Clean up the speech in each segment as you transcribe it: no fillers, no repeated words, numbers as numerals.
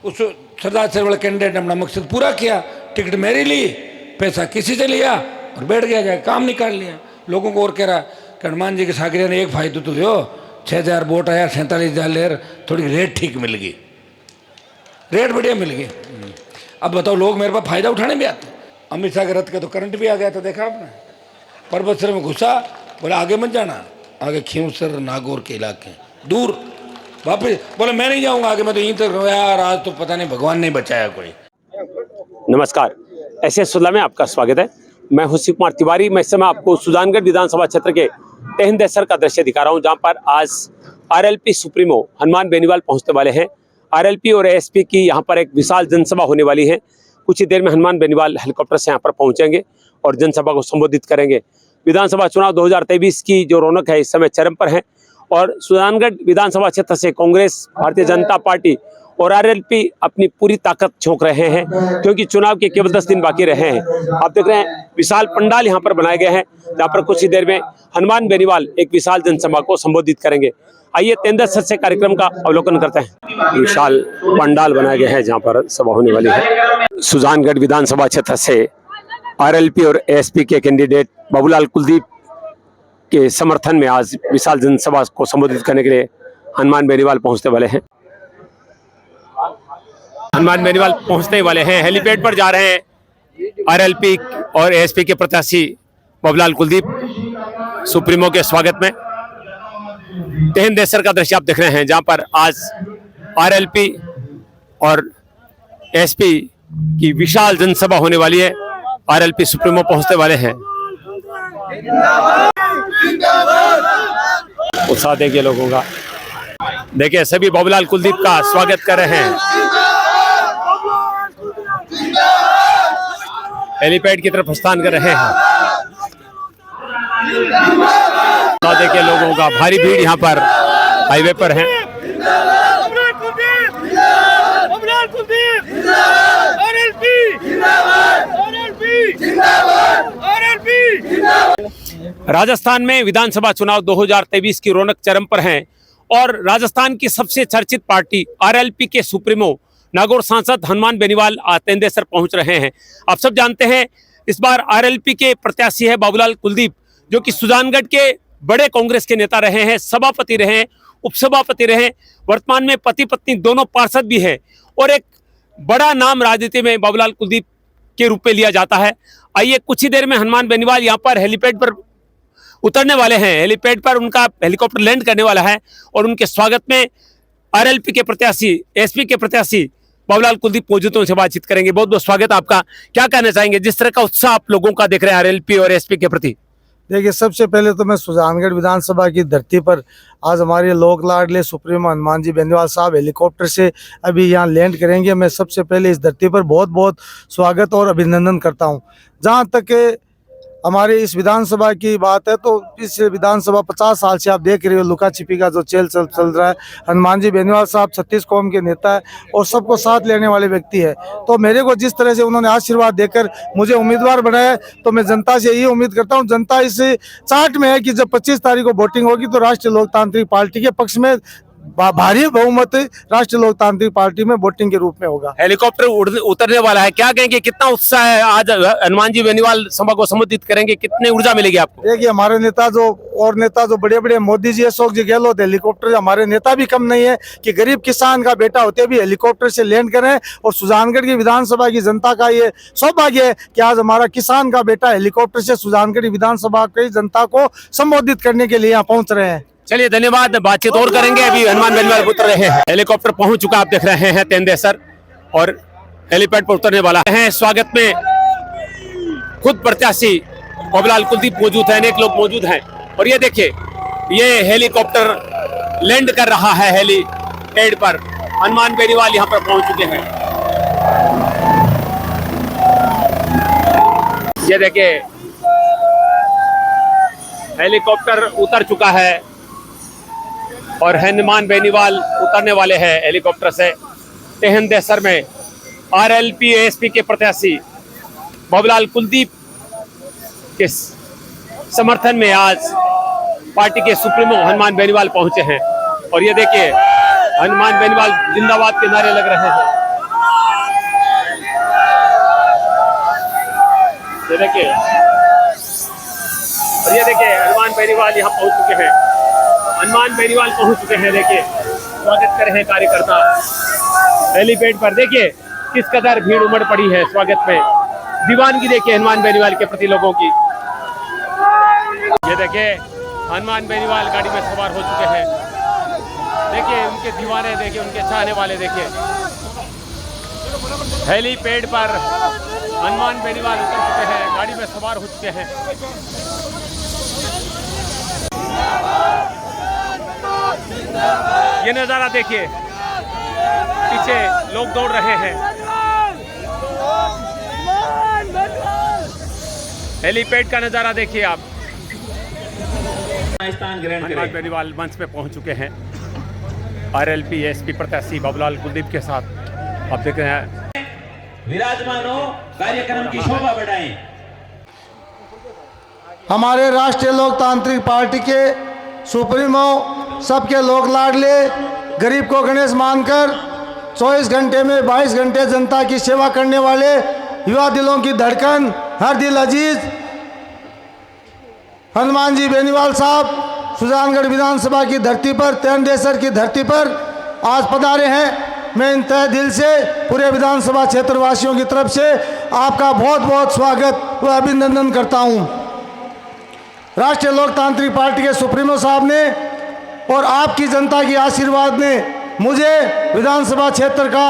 उस सरदार सरोवर वाले कैंडिडेट ने अपना मकसद पूरा किया, टिकट मेरी ली, पैसा किसी से लिया और बैठ गया, जाए काम निकाल लिया। लोगों को और कह रहा कि हनुमान जी के सागरिया ने एक फायदा तो दो, 6000 वोट आया, 47,000 लेर, थोड़ी रेट ठीक मिल गई, रेट बढ़िया मिल गई। अब बताओ लोग मेरे पास फायदा उठाने भी आते। अमित शाह के रथ का तो करंट भी आ गया था, देखा आपने, पर्वतसर में घुसा, बोला आगे मत जाना, आगे खींवसर नागौर के इलाके दूर, वापस बोला मैं नहीं जाऊंगा आगे, मैं तो यहीं तक यार, आज तो पता नहीं भगवान नहीं बचाया कोई। नमस्कार, ऐसे सुल्ला में आपका स्वागत है। मैं हूं शिव कुमार तिवारी। मैं इस समय आपको सुजानगढ़ विधानसभा क्षेत्र के तेहनदेसर का दृश्य दिखा रहा हूं, जहां पर आज आरएलपी सुप्रीमो हनुमान बेनीवाल पहुंचने वाले हैं। आरएलपी और एएसपी की यहां पर एक विशाल जनसभा होने वाली है। कुछ ही देर में हनुमान बेनीवाल हेलीकॉप्टर से यहां पर पहुंचेंगे और जनसभा को संबोधित करेंगे। विधानसभा चुनाव 2023 की जो रौनक है इस समय चरम पर है और सुजानगढ़ विधानसभा क्षेत्र से कांग्रेस, भारतीय जनता पार्टी और आरएलपी अपनी पूरी ताकत झोंक रहे हैं, क्योंकि चुनाव के केवल 10 दिन बाकी रहे हैं। आप देख रहे हैं विशाल पंडाल यहाँ पर बनाए गए हैं, जहाँ पर कुछ ही देर में हनुमान बेनीवाल एक विशाल जनसभा को संबोधित करेंगे। आइए तेहनदेसर से कार्यक्रम का अवलोकन करते हैं। विशाल पंडाल बनाए गए हैं जहाँ पर सभा होने वाली है। सुजानगढ़ विधानसभा क्षेत्र से आरएलपी और एएसपी के कैंडिडेट बाबूलाल कुलदीप के समर्थन में आज विशाल जनसभा को संबोधित करने के लिए हनुमान बेनीवाल पहुंचने वाले हैं। हनुमान बेनीवाल पहुंचने वाले हैं, हेलीपैड पर जा रहे हैं आरएलपी और एएसपी के प्रत्याशी बाबूलाल कुलदीप सुप्रीमो के स्वागत में। तेहनदेसर का दृश्य आप देख रहे हैं, जहां पर आज आरएलपी और एएसपी की विशाल जनसभा होने वाली है। आरएलपी सुप्रीमो पहुंचने वाले हैं। उत्साह देखिए लोगों का, देखिए सभी बाबूलाल कुलदीप का स्वागत कर रहे हैं। हेलीपैड की तरफ प्रस्थान कर रहे हैं। देखिए लोगों का भारी भीड़ यहाँ पर हाईवे पर है। राजस्थान में विधानसभा चुनाव 2023 की रौनक चरम पर है और राजस्थान की सबसे चर्चित पार्टी आरएलपी के सुप्रीमो नागौर सांसद हनुमान बेनीवाल तेहनदेसर पहुंच रहे हैं। आप सब जानते हैं इस बार आरएलपी के प्रत्याशी है बाबूलाल कुलदीप, जो कि सुजानगढ़ के बड़े कांग्रेस के नेता रहे हैं, सभापति रहे, उपसभापति रहे, वर्तमान में पति पत्नी दोनों पार्षद भी है और एक बड़ा नाम राजनीति में बाबूलाल कुलदीप के रूप में लिया जाता है। आइए कुछ ही देर में हनुमान बेनीवाल यहाँ पर हेलीपैड पर उतरने वाले हैं। हेलीपैड पर उनका हेलीकॉप्टर लैंड करने वाला है और उनके स्वागत में आरएलपी के प्रत्याशी, एएसपी के प्रत्याशी बाबूलाल कुलदीप मौजूद हैं, उनसे बातचीत करेंगे। बहुत बहुत स्वागत आपका। क्या कहना चाहेंगे जिस तरह का उत्साह आप लोगों का देख रहे हैं आरएलपी और एएसपी के प्रति? देखिए, सबसे पहले तो मैं सुजानगढ़ विधानसभा की धरती पर आज हमारे लोक लाडले सुप्रीमो हनुमान जी बेनीवाल साहब हेलीकॉप्टर से अभी यहाँ लैंड करेंगे। मैं सबसे पहले इस धरती पर बहुत बहुत स्वागत और अभिनंदन करता हूँ। जहाँ तक हमारे इस विधानसभा की बात है तो इस विधानसभा 50 साल से आप देख रहे हो लुका छिपी का जो चल रहा है। हनुमान जी बेनीवाल साहब 36 कौम के नेता है और सबको साथ लेने वाले व्यक्ति है। तो मेरे को जिस तरह से उन्होंने आशीर्वाद देकर मुझे उम्मीदवार बनाया है, तो मैं जनता से यही उम्मीद करता हूं, जनता इस चार्ट में है कि जब 25 तारीख को वोटिंग होगी तो राष्ट्रीय लोकतांत्रिक पार्टी के पक्ष में भारी बहुमत राष्ट्रीय लोकतांत्रिक पार्टी में वोटिंग के रूप में होगा। हेलीकॉप्टर उतरने वाला है, क्या कहेंगे, कितना उत्साह है? आज हनुमान जी बेनीवाल सभा को संबोधित करेंगे, कितनी ऊर्जा मिलेगी आपको? देखिए, हमारे नेता जो बड़े बड़े मोदी जी, अशोक जी गहलोत, हेलीकॉप्टर, हमारे नेता भी कम नहीं है कि गरीब किसान का बेटा होते भी हेलीकॉप्टर से लैंड करें। और सुजानगढ़ की विधानसभा की जनता का ये सौभाग्य है कि आज हमारा किसान का बेटा हेलीकॉप्टर से सुजानगढ़ विधानसभा की जनता को संबोधित करने के लिए यहाँ पहुंच रहे हैं। चलिए धन्यवाद, बातचीत और करेंगे। अभी हनुमान बेनीवाल उतर रहे हैं, हेलीकॉप्टर पहुंच चुका, आप देख रहे हैं तेहनदेसर और हेलीपैड पर उतरने वाला है। स्वागत में खुद प्रत्याशी बाबूलाल कुलदीप मौजूद है, अनेक लोग मौजूद हैं और ये देखिए ये हेलीकॉप्टर लैंड कर रहा है हेलीपैड पर। हनुमान बेनीवाल यहाँ पर पहुंच चुके हैं। ये देखिए हेलीकॉप्टर उतर चुका है और हनुमान बेनीवाल उतरने वाले हैं हेलीकॉप्टर से। तेहनदेसर में आरएलपी एएसपी के प्रत्याशी बाबूलाल कुलदीप के समर्थन में आज पार्टी के सुप्रीमो हनुमान बेनीवाल पहुंचे हैं और ये देखिए हनुमान बेनीवाल जिंदाबाद के नारे लग रहे हैं। ये देखिए, और ये देखिए हनुमान बेनीवाल यहाँ पहुंच चुके हैं। हनुमान बेनीवाल पहुंच चुके हैं। देखिए स्वागत कर रहे हैं कार्यकर्ता हेलीपैड पर। देखिए किस कदर भीड़ उमड़ पड़ी है स्वागत में। दीवानगी देखिए हनुमान बेनीवाल के प्रति लोगों की। ये देखिए हनुमान बेनीवाल गाड़ी में सवार हो चुके हैं। देखिए उनके दीवाने, देखिए उनके चाहने वाले, देखिए हेलीपैड पर हनुमान बेनीवाल उतर चुके हैं, गाड़ी में सवार हो चुके हैं। ये नज़ारा देखिए, पीछे लोग दौड़ रहे हैं। हेलीपैड का नज़ारा देखिए आप। हनुमान बेनीवाल मंच पे पहुंच चुके हैं आरएलपी एसपी प्रत्याशी बाबूलाल कुलदीप के साथ। आप देख रहे हैं विराजमान हो, कार्यक्रम की शोभा बढ़ाएं। हमारे राष्ट्रीय लोकतांत्रिक पार्टी के सुप्रीमो, सबके लोक लाडले, गरीब को गणेश मानकर 24 घंटे में 22 घंटे जनता की सेवा करने वाले, युवा दिलों की धड़कन, हर दिल अजीज हनुमान जी बेनीवाल साहब सुजानगढ़ विधानसभा की धरती पर, तेंदेसर की धरती पर आज पधारे हैं। मैं इन तहे दिल से पूरे विधानसभा क्षेत्र वासियों की तरफ से आपका बहुत बहुत स्वागत व अभिनंदन करता हूं। राष्ट्रीय लोकतांत्रिक पार्टी के सुप्रीमो साहब ने और आपकी जनता की आशीर्वाद ने मुझे विधानसभा क्षेत्र का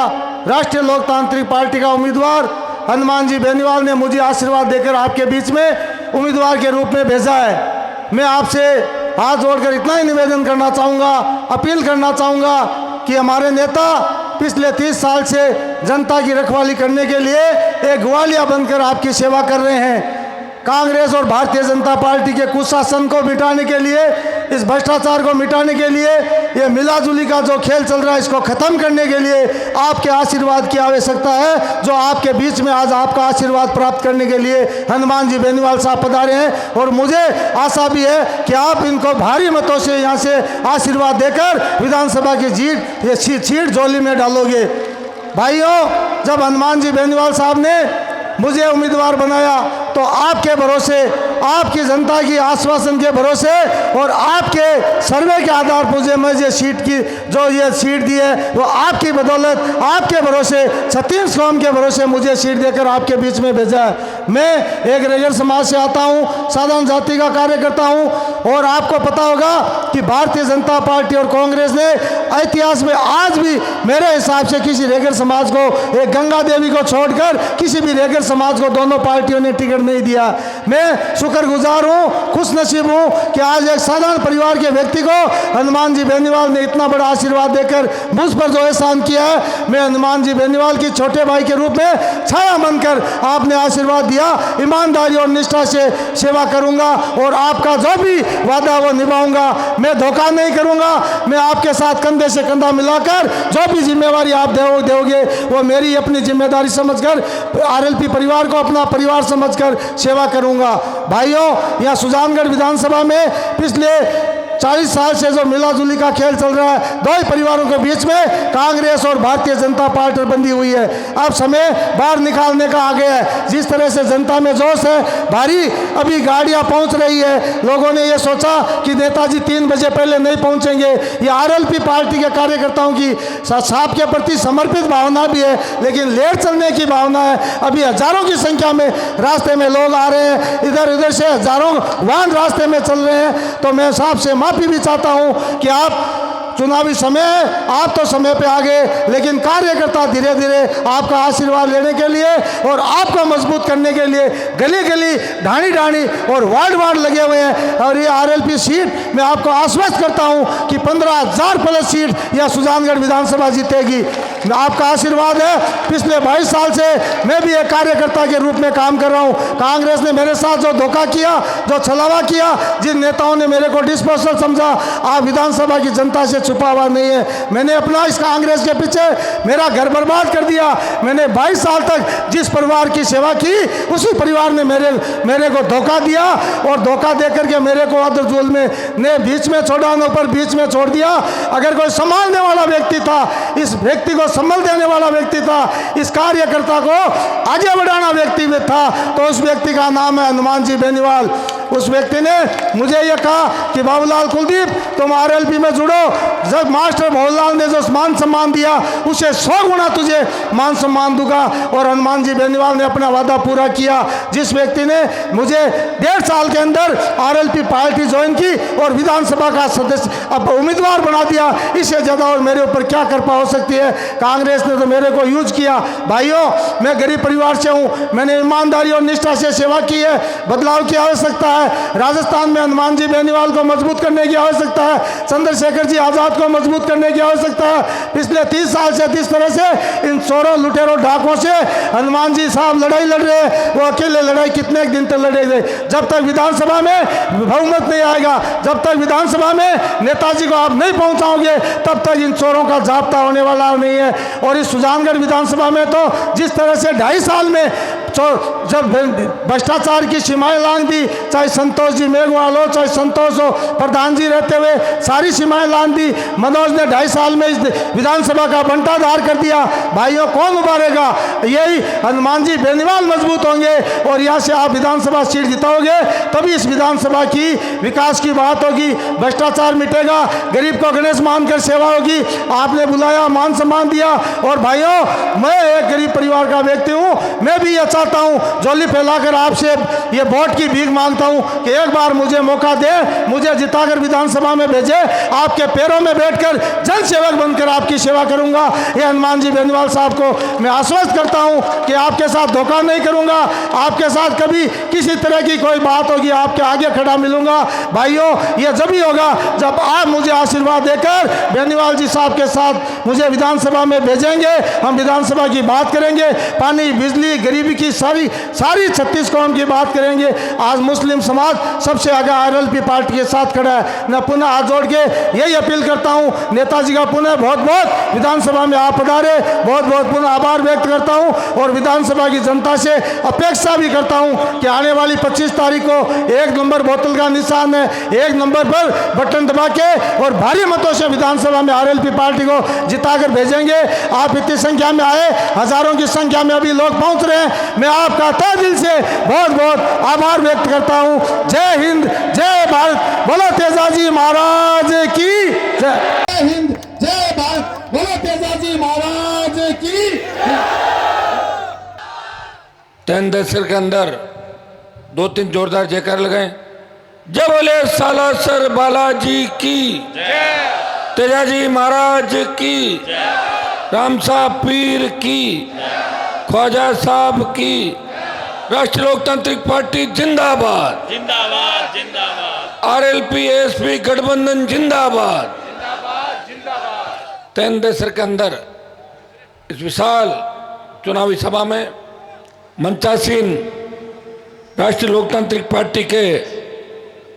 राष्ट्रीय लोकतांत्रिक पार्टी का उम्मीदवार हनुमान जी बेनीवाल ने मुझे आशीर्वाद देकर आपके बीच में उम्मीदवार के रूप में भेजा है। मैं आपसे हाथ जोड़कर इतना ही निवेदन करना चाहूँगा, अपील करना चाहूँगा कि हमारे नेता पिछले 30 साल से जनता की रखवाली करने के लिए एक ग्वालिया बनकर आपकी सेवा कर रहे हैं। कांग्रेस और भारतीय जनता पार्टी के कुशासन को मिटाने के लिए, इस भ्रष्टाचार को मिटाने के लिए, ये मिलाजुली का जो खेल चल रहा है इसको ख़त्म करने के लिए आपके आशीर्वाद की आवश्यकता है। जो आपके बीच में आज आपका आशीर्वाद प्राप्त करने के लिए हनुमान जी बेनीवाल साहब पधारे हैं और मुझे आशा भी है कि आप इनको भारी मतों से यहाँ से आशीर्वाद देकर विधानसभा की सीट झोली में डालोगे। भाइयों, जब हनुमान जी बेनीवाल साहब ने मुझे उम्मीदवार बनाया तो आपके भरोसे, आपकी जनता की आश्वासन के भरोसे और आपके सर्वे के आधार पर मुझे सीट की जो ये सीट दी है वो आपकी बदौलत, आपके भरोसे, छत्तीस कौम के भरोसे मुझे सीट देकर आपके बीच में भेजा है। मैं एक रेगड़ समाज से आता हूँ, साधारण जाति का कार्यकर्ता हूँ और आपको पता होगा कि भारतीय जनता पार्टी और कांग्रेस ने इतिहास में आज भी मेरे हिसाब से किसी रेगड़ समाज को, एक गंगा देवी को छोड़कर किसी भी रेगड़ समाज को दोनों पार्टियों ने टिकट नहीं दिया। मैं शुक्रगुजार हूँ, खुश नसीब हूँ कि आज एक साधारण परिवार के व्यक्ति को हनुमान जी बेनीवाल ने इतना बड़ा आशीर्वाद देकर मुझ पर जो एहसान किया है, मैं हनुमान जी बेनीवाल की छोटे भाई के रूप में छाया बनकर आपने आशीर्वाद दिया, ईमानदारी और निष्ठा से सेवा करूँगा और आपका जो भी वादा वो निभाऊंगा। मैं धोखा नहीं करूँगा। मैं आपके साथ कंधे से कंधा मिलाकर जो भी जिम्मेवारी आप दोगे वो मेरी अपनी जिम्मेदारी समझकर आरएलपी परिवार को अपना परिवार समझकर सेवा करूंगा। भाइयों, यह सुजानगढ़ विधानसभा में पिछले 40 साल से जो मिलाजुली का खेल चल रहा है, दो ही परिवारों के बीच में कांग्रेस और भारतीय जनता पार्टी बंधी हुई है। अब समय बाहर निकालने का आ गया है। जिस तरह से जनता में जोश है, भारी अभी गाड़ियां पहुंच रही है। लोगों ने ये सोचा कि नेताजी 3 बजे पहले नहीं पहुंचेंगे। ये आरएलपी पार्टी के कार्यकर्ताओं की साहब के प्रति समर्पित भावना भी है, लेकिन लेट चलने की भावना है। अभी हजारों की संख्या में रास्ते में लोग आ रहे हैं, इधर उधर से हजारों वाहन रास्ते में चल रहे हैं। तो मैं साहब से माफी भी चाहता हूं कि आप चुनावी समय है, आप तो समय पे आ गए, लेकिन कार्यकर्ता धीरे धीरे आपका आशीर्वाद लेने के लिए और आपको मजबूत करने के लिए गली गली, ढाणी ढाणी और वार्ड वार्ड लगे हुए हैं। और ये आरएलपी सीट मैं आपको आश्वस्त करता हूं कि 15,000 प्लस सीट यह सुजानगढ़ विधानसभा जीतेगी। आपका आशीर्वाद है। पिछले 22 साल से मैं भी एक कार्यकर्ता के रूप में काम कर रहा हूँ। कांग्रेस ने मेरे साथ जो धोखा किया, जो छलावा किया, जिन नेताओं ने मेरे को डिस्पोजल समझा, आप विधानसभा की जनता से छुपा हुआ नहीं है। मैंने अपना इस कांग्रेस के पीछे मेरा घर बर्बाद कर दिया। मैंने 22 साल तक जिस परिवार की सेवा की, उसी परिवार ने मेरे को धोखा दिया और धोखा दे करके मेरे को अदरजुल में बीच में छोड़ा, पर बीच में छोड़ दिया। अगर कोई संभालने वाला व्यक्ति था, इस व्यक्ति को संबल देने वाला व्यक्ति था, इस कार्यकर्ता को आगे बढ़ाना व्यक्ति में था, तो उस व्यक्ति का नाम है हनुमान जी बेनीवाल। उस व्यक्ति ने मुझे ये कहा कि बाबूलाल कुलदीप तुम आरएलपी में जुड़ो, जब मास्टर भोजलाल ने जो मान सम्मान दिया उसे 100 गुना तुझे मान सम्मान दूंगा। और हनुमान जी बेनीवाल ने अपना वादा पूरा किया। जिस व्यक्ति ने मुझे 1.5 साल के अंदर आरएलपी पार्टी ज्वाइन की और विधानसभा का सदस्य अब उम्मीदवार बना दिया, इससे ज़्यादा और मेरे ऊपर क्या कृपा हो सकती है। कांग्रेस ने तो मेरे को यूज किया। भाइयों, मैं गरीब परिवार से हूँ, मैंने ईमानदारी और निष्ठा से सेवा की है। बदलाव की आवश्यकता है। राजस्थान में हनुमान जी बेनीवाल को मजबूत करने की आवश्यकता है, चंद्रशेखर जी आज़ाद को मजबूत करने की आवश्यकता है। पिछले 30 साल से जिस तरह से इन चोरों लुटेरों डाकों से हनुमान जी साहब लड़ाई लड़ रहे हैं, वो अकेले लड़ाई कितने दिन तक लड़ेंगे। जब तक विधानसभा में बहुमत नहीं आएगा, जब तक विधानसभा में नेताजी को आप नहीं पहुंचाओगे, तब तक इन चोरों का जाब्ता होने वाला नहीं है। और इस सुजानगढ़ विधानसभा में तो जिस तरह से 2.5 साल में जब भ्रष्टाचार की सीमाएं लांघ दी, चाहे संतोष जी मेघवाल हो, चाहे संतोष हो, प्रधान जी रहते हुए सारी सीमाएं लांघ दी। मनोज ने 2.5 साल में इस विधानसभा का बंटाधार कर दिया। भाइयों, कौन उभारेगा? यही हनुमान जी बेनीवाल मजबूत होंगे और यहाँ से आप विधानसभा सीट जिताओगे, तभी इस विधानसभा की विकास की बात होगी, भ्रष्टाचार मिटेगा, गरीब को गणेश मानकर सेवा होगी। आपने बुलाया, मान सम्मान दिया। और भाइयों, मैं एक गरीब परिवार का व्यक्ति हूँ, मैं भी ये चाहता हूँ, झोली फैलाकर आपसे ये वोट की भीख मांगता हूँ कि एक बार मुझे मौका दे, मुझे जिताकर विधानसभा में भेजे, आपके पैरों में बैठकर जन सेवक बनकर आपकी सेवा करूंगा। ये हनुमान जी बेनीवाल साहब को मैं आश्वस्त करता हूँ कि आपके साथ धोखा नहीं करूंगा, आपके साथ कभी किसी तरह की कोई बात होगी आपके आगे खड़ा मिलूंगा। भाइयों, ये जब ही होगा जब आप मुझे आशीर्वाद देकर बेनीवाल जी साहब के साथ मुझे विधानसभा में भेजेंगे, हम विधानसभा की बात करेंगे, पानी, बिजली, गरीबी की सारी 36 कौम की बात करेंगे। आज मुस्लिम समाज सबसे आगे आरएलपी पार्टी के साथ खड़ा है। मैं पुनः हाथ जोड़ के यही अपील करता हूं, नेताजी का पुनः बहुत बहुत विधानसभा में आप पधारे, बहुत बहुत पुनः आभार व्यक्त करता हूं। और विधानसभा की जनता से अपेक्षा भी करता हूं कि आने वाली 25 तारीख को 1 नंबर बोतल का निशान है, 1 नंबर पर बटन दबा के और भारी मतों से विधानसभा में आरएलपी पार्टी को जिताकर भेजेंगे। आप इतनी संख्या में आए, हजारों की संख्या में अभी लोग पहुंच रहे हैं, मैं आपका तहे दिल से बहुत बहुत आभार व्यक्त करता हूं। जय हिंद, जय भारत, बोलो तेजाजी महाराज की जय। जय हिंद, जय भारत, बोलो तेजाजी महाराज की। 3 दशक के अंदर 2-3 जोरदार जयकार लगाए। जय बोले सालासर बालाजी की, तेजाजी महाराज की, रामसा पीर की, ख्वाजा साहब की, राष्ट्रीय लोकतांत्रिक पार्टी जिंदाबाद, जिंदाबाद जिंदाबाद, आरएलपी एसपी गठबंधन जिंदाबाद। 3 दशक के अंदर इस विशाल चुनावी सभा में मंचासीन राष्ट्रीय लोकतांत्रिक पार्टी के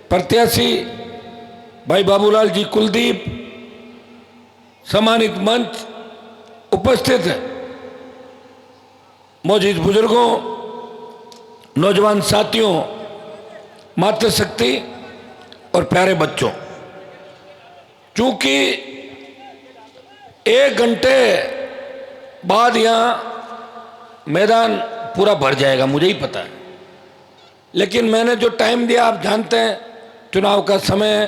प्रत्याशी भाई बाबूलाल जी कुलदीप, सम्मानित मंच उपस्थित है, मौजूद बुजुर्गों, नौजवान साथियों, मातृशक्ति और प्यारे बच्चों, चूंकि 1 घंटे बाद यहाँ मैदान पूरा भर जाएगा, मुझे ही पता है, लेकिन मैंने जो टाइम दिया आप जानते हैं, चुनाव का समय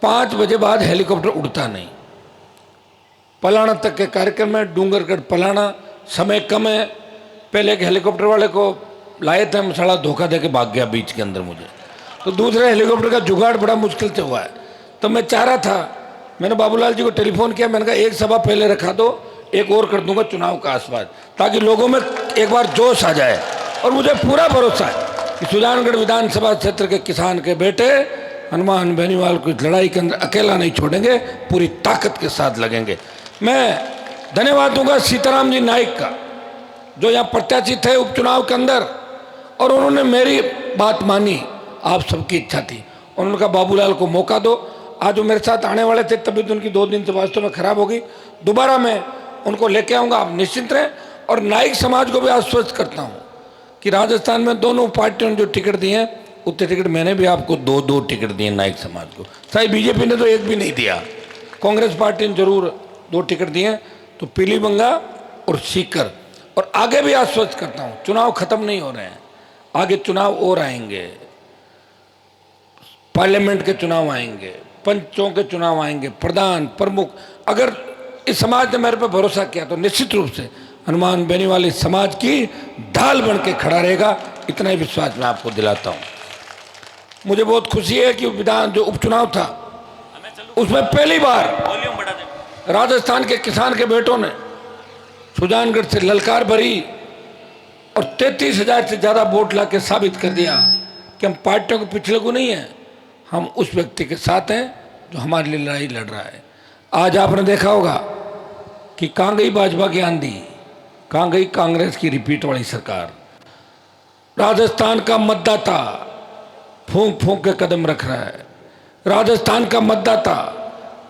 5 बजे बाद हेलीकॉप्टर उड़ता नहीं। पलाना तक के कार्यक्रम में, डूंगरगढ़ पलाना, समय कम है। पहले एक हेलीकॉप्टर वाले को लाए थे, हम साला धोखा दे के भाग गया बीच के अंदर मुझे, तो दूसरे हेलीकॉप्टर का जुगाड़ बड़ा मुश्किल से हुआ है। तो मैं चाह रहा था, मैंने बाबूलाल जी को टेलीफोन किया, मैंने कहा एक सभा पहले रखा दो, एक और कर दूंगा चुनाव का आसपास, ताकि लोगों में एक बार जोश आ जाए। और मुझे पूरा भरोसा है कि सुजानगढ़ विधानसभा क्षेत्र के किसान के बेटे हनुमान बेनीवाल को इस लड़ाई के अंदर अकेला नहीं छोड़ेंगे, पूरी ताकत के साथ लगेंगे। मैं धन्यवाद दूंगा सीताराम जी नाइक का, जो यहाँ प्रत्याशी थे उपचुनाव के अंदर, और उन्होंने मेरी बात मानी, आप सबकी इच्छा थी। उन्होंने कहा बाबूलाल को मौका दो। आज वो मेरे साथ आने वाले थे, तबीयत उनकी 2 दिन से वास्तव में खराब हो गई, दोबारा मैं उनको लेके आऊँगा, आप निश्चिंत रहें। और नाइक समाज को भी आश्वस्त करता हूँ कि राजस्थान में दोनों पार्टियों ने जो टिकट दिए हैं, उतने टिकट मैंने भी आपको 2-2 टिकट दिए नाइक समाज को। शायद बीजेपी ने तो एक भी नहीं दिया, कांग्रेस पार्टी ने जरूर 2 टिकट दिए। तो पीलीबंगा और सीकर, और आगे भी आश्वस्त करता हूँ, चुनाव खत्म नहीं हो रहे हैं, आगे चुनाव और आएंगे, पार्लियामेंट के चुनाव आएंगे, पंचों के चुनाव आएंगे, प्रधान प्रमुख। अगर इस समाज ने मेरे पे भरोसा किया तो निश्चित रूप से हनुमान बेनीवाल इस समाज की ढाल बन के खड़ा रहेगा, इतना ही विश्वास मैं आपको दिलाता हूँ। मुझे बहुत खुशी है कि विधान जो उपचुनाव था उसमें पहली बार राजस्थान के किसान के बेटों ने सुजानगढ़ से ललकार भरी और 33,000 से ज़्यादा वोट ला के साबित कर दिया कि हम पार्टियों के पिछले को नहीं हैं, हम उस व्यक्ति के साथ हैं जो हमारे लिए लड़ाई लड़ रहा है। आज आपने देखा होगा कि कहाँ गई भाजपा की आंधी, कहाँ गई कांग्रेस की रिपीट वाली सरकार। राजस्थान का मतदाता फूंक फूंक के कदम रख रहा है। राजस्थान का मतदाता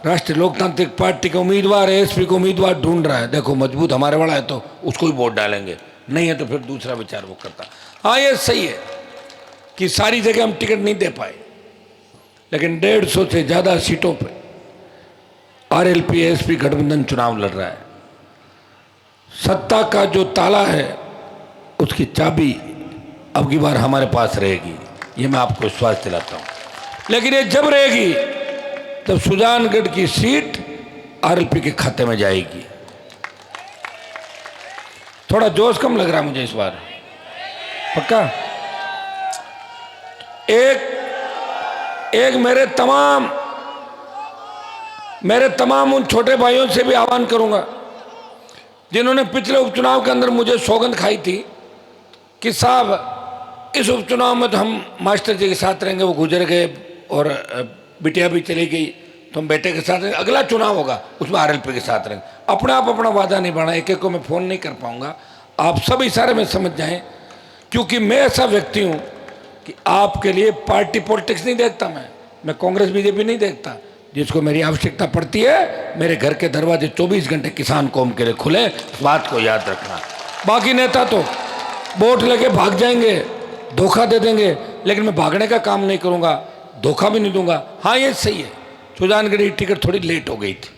राष्ट्रीय लोकतांत्रिक पार्टी के उम्मीदवार, एसपी को उम्मीदवार ढूंढ रहा है। देखो मजबूत हमारे वाला है तो उसको ही वोट डालेंगे, नहीं है तो फिर दूसरा विचार वो करता। हाँ ये सही है कि सारी जगह हम टिकट नहीं दे पाए, लेकिन 150 से ज़्यादा सीटों पे आरएलपी एसपी गठबंधन चुनाव लड़ रहा है। सत्ता का जो ताला है उसकी चाबी अब की बार हमारे पास रहेगी, ये मैं आपको विश्वास दिलाता हूँ। लेकिन ये जब रहेगी तब सुजानगढ़ की सीट आरएलपी के खाते में जाएगी। थोड़ा जोश कम लग रहा है मुझे इस बार, पक्का। एक मेरे तमाम उन छोटे भाइयों से भी आह्वान करूंगा जिन्होंने पिछले उपचुनाव के अंदर मुझे सौगंध खाई थी कि साहब इस उपचुनाव में तो हम मास्टर जी के साथ रहेंगे, वो गुजर गए और बिटिया भी चली गई, तो हम बेटे के साथ रहेंगे, अगला चुनाव होगा उसमें आरएलपी के साथ रहेंगे। अपने आप अपना वादा नहीं बढ़ा, एक एक को मैं फ़ोन नहीं कर पाऊंगा, आप सब इशारे में समझ जाएं, क्योंकि मैं ऐसा व्यक्ति हूं कि आपके लिए पार्टी पॉलिटिक्स नहीं देखता। मैं कांग्रेस बीजेपी नहीं देखता। जिसको मेरी आवश्यकता पड़ती है, मेरे घर के दरवाजे 24 घंटे किसान कौम के लिए खुले, इस बात को याद रखना। बाकी नेता तो वोट लेके भाग जाएंगे, धोखा दे देंगे, लेकिन मैं भागने का काम नहीं करूंगा, धोखा भी नहीं दूंगा। हाँ ये सही है, सुजानगढ़ की टिकट थोड़ी लेट हो गई थी,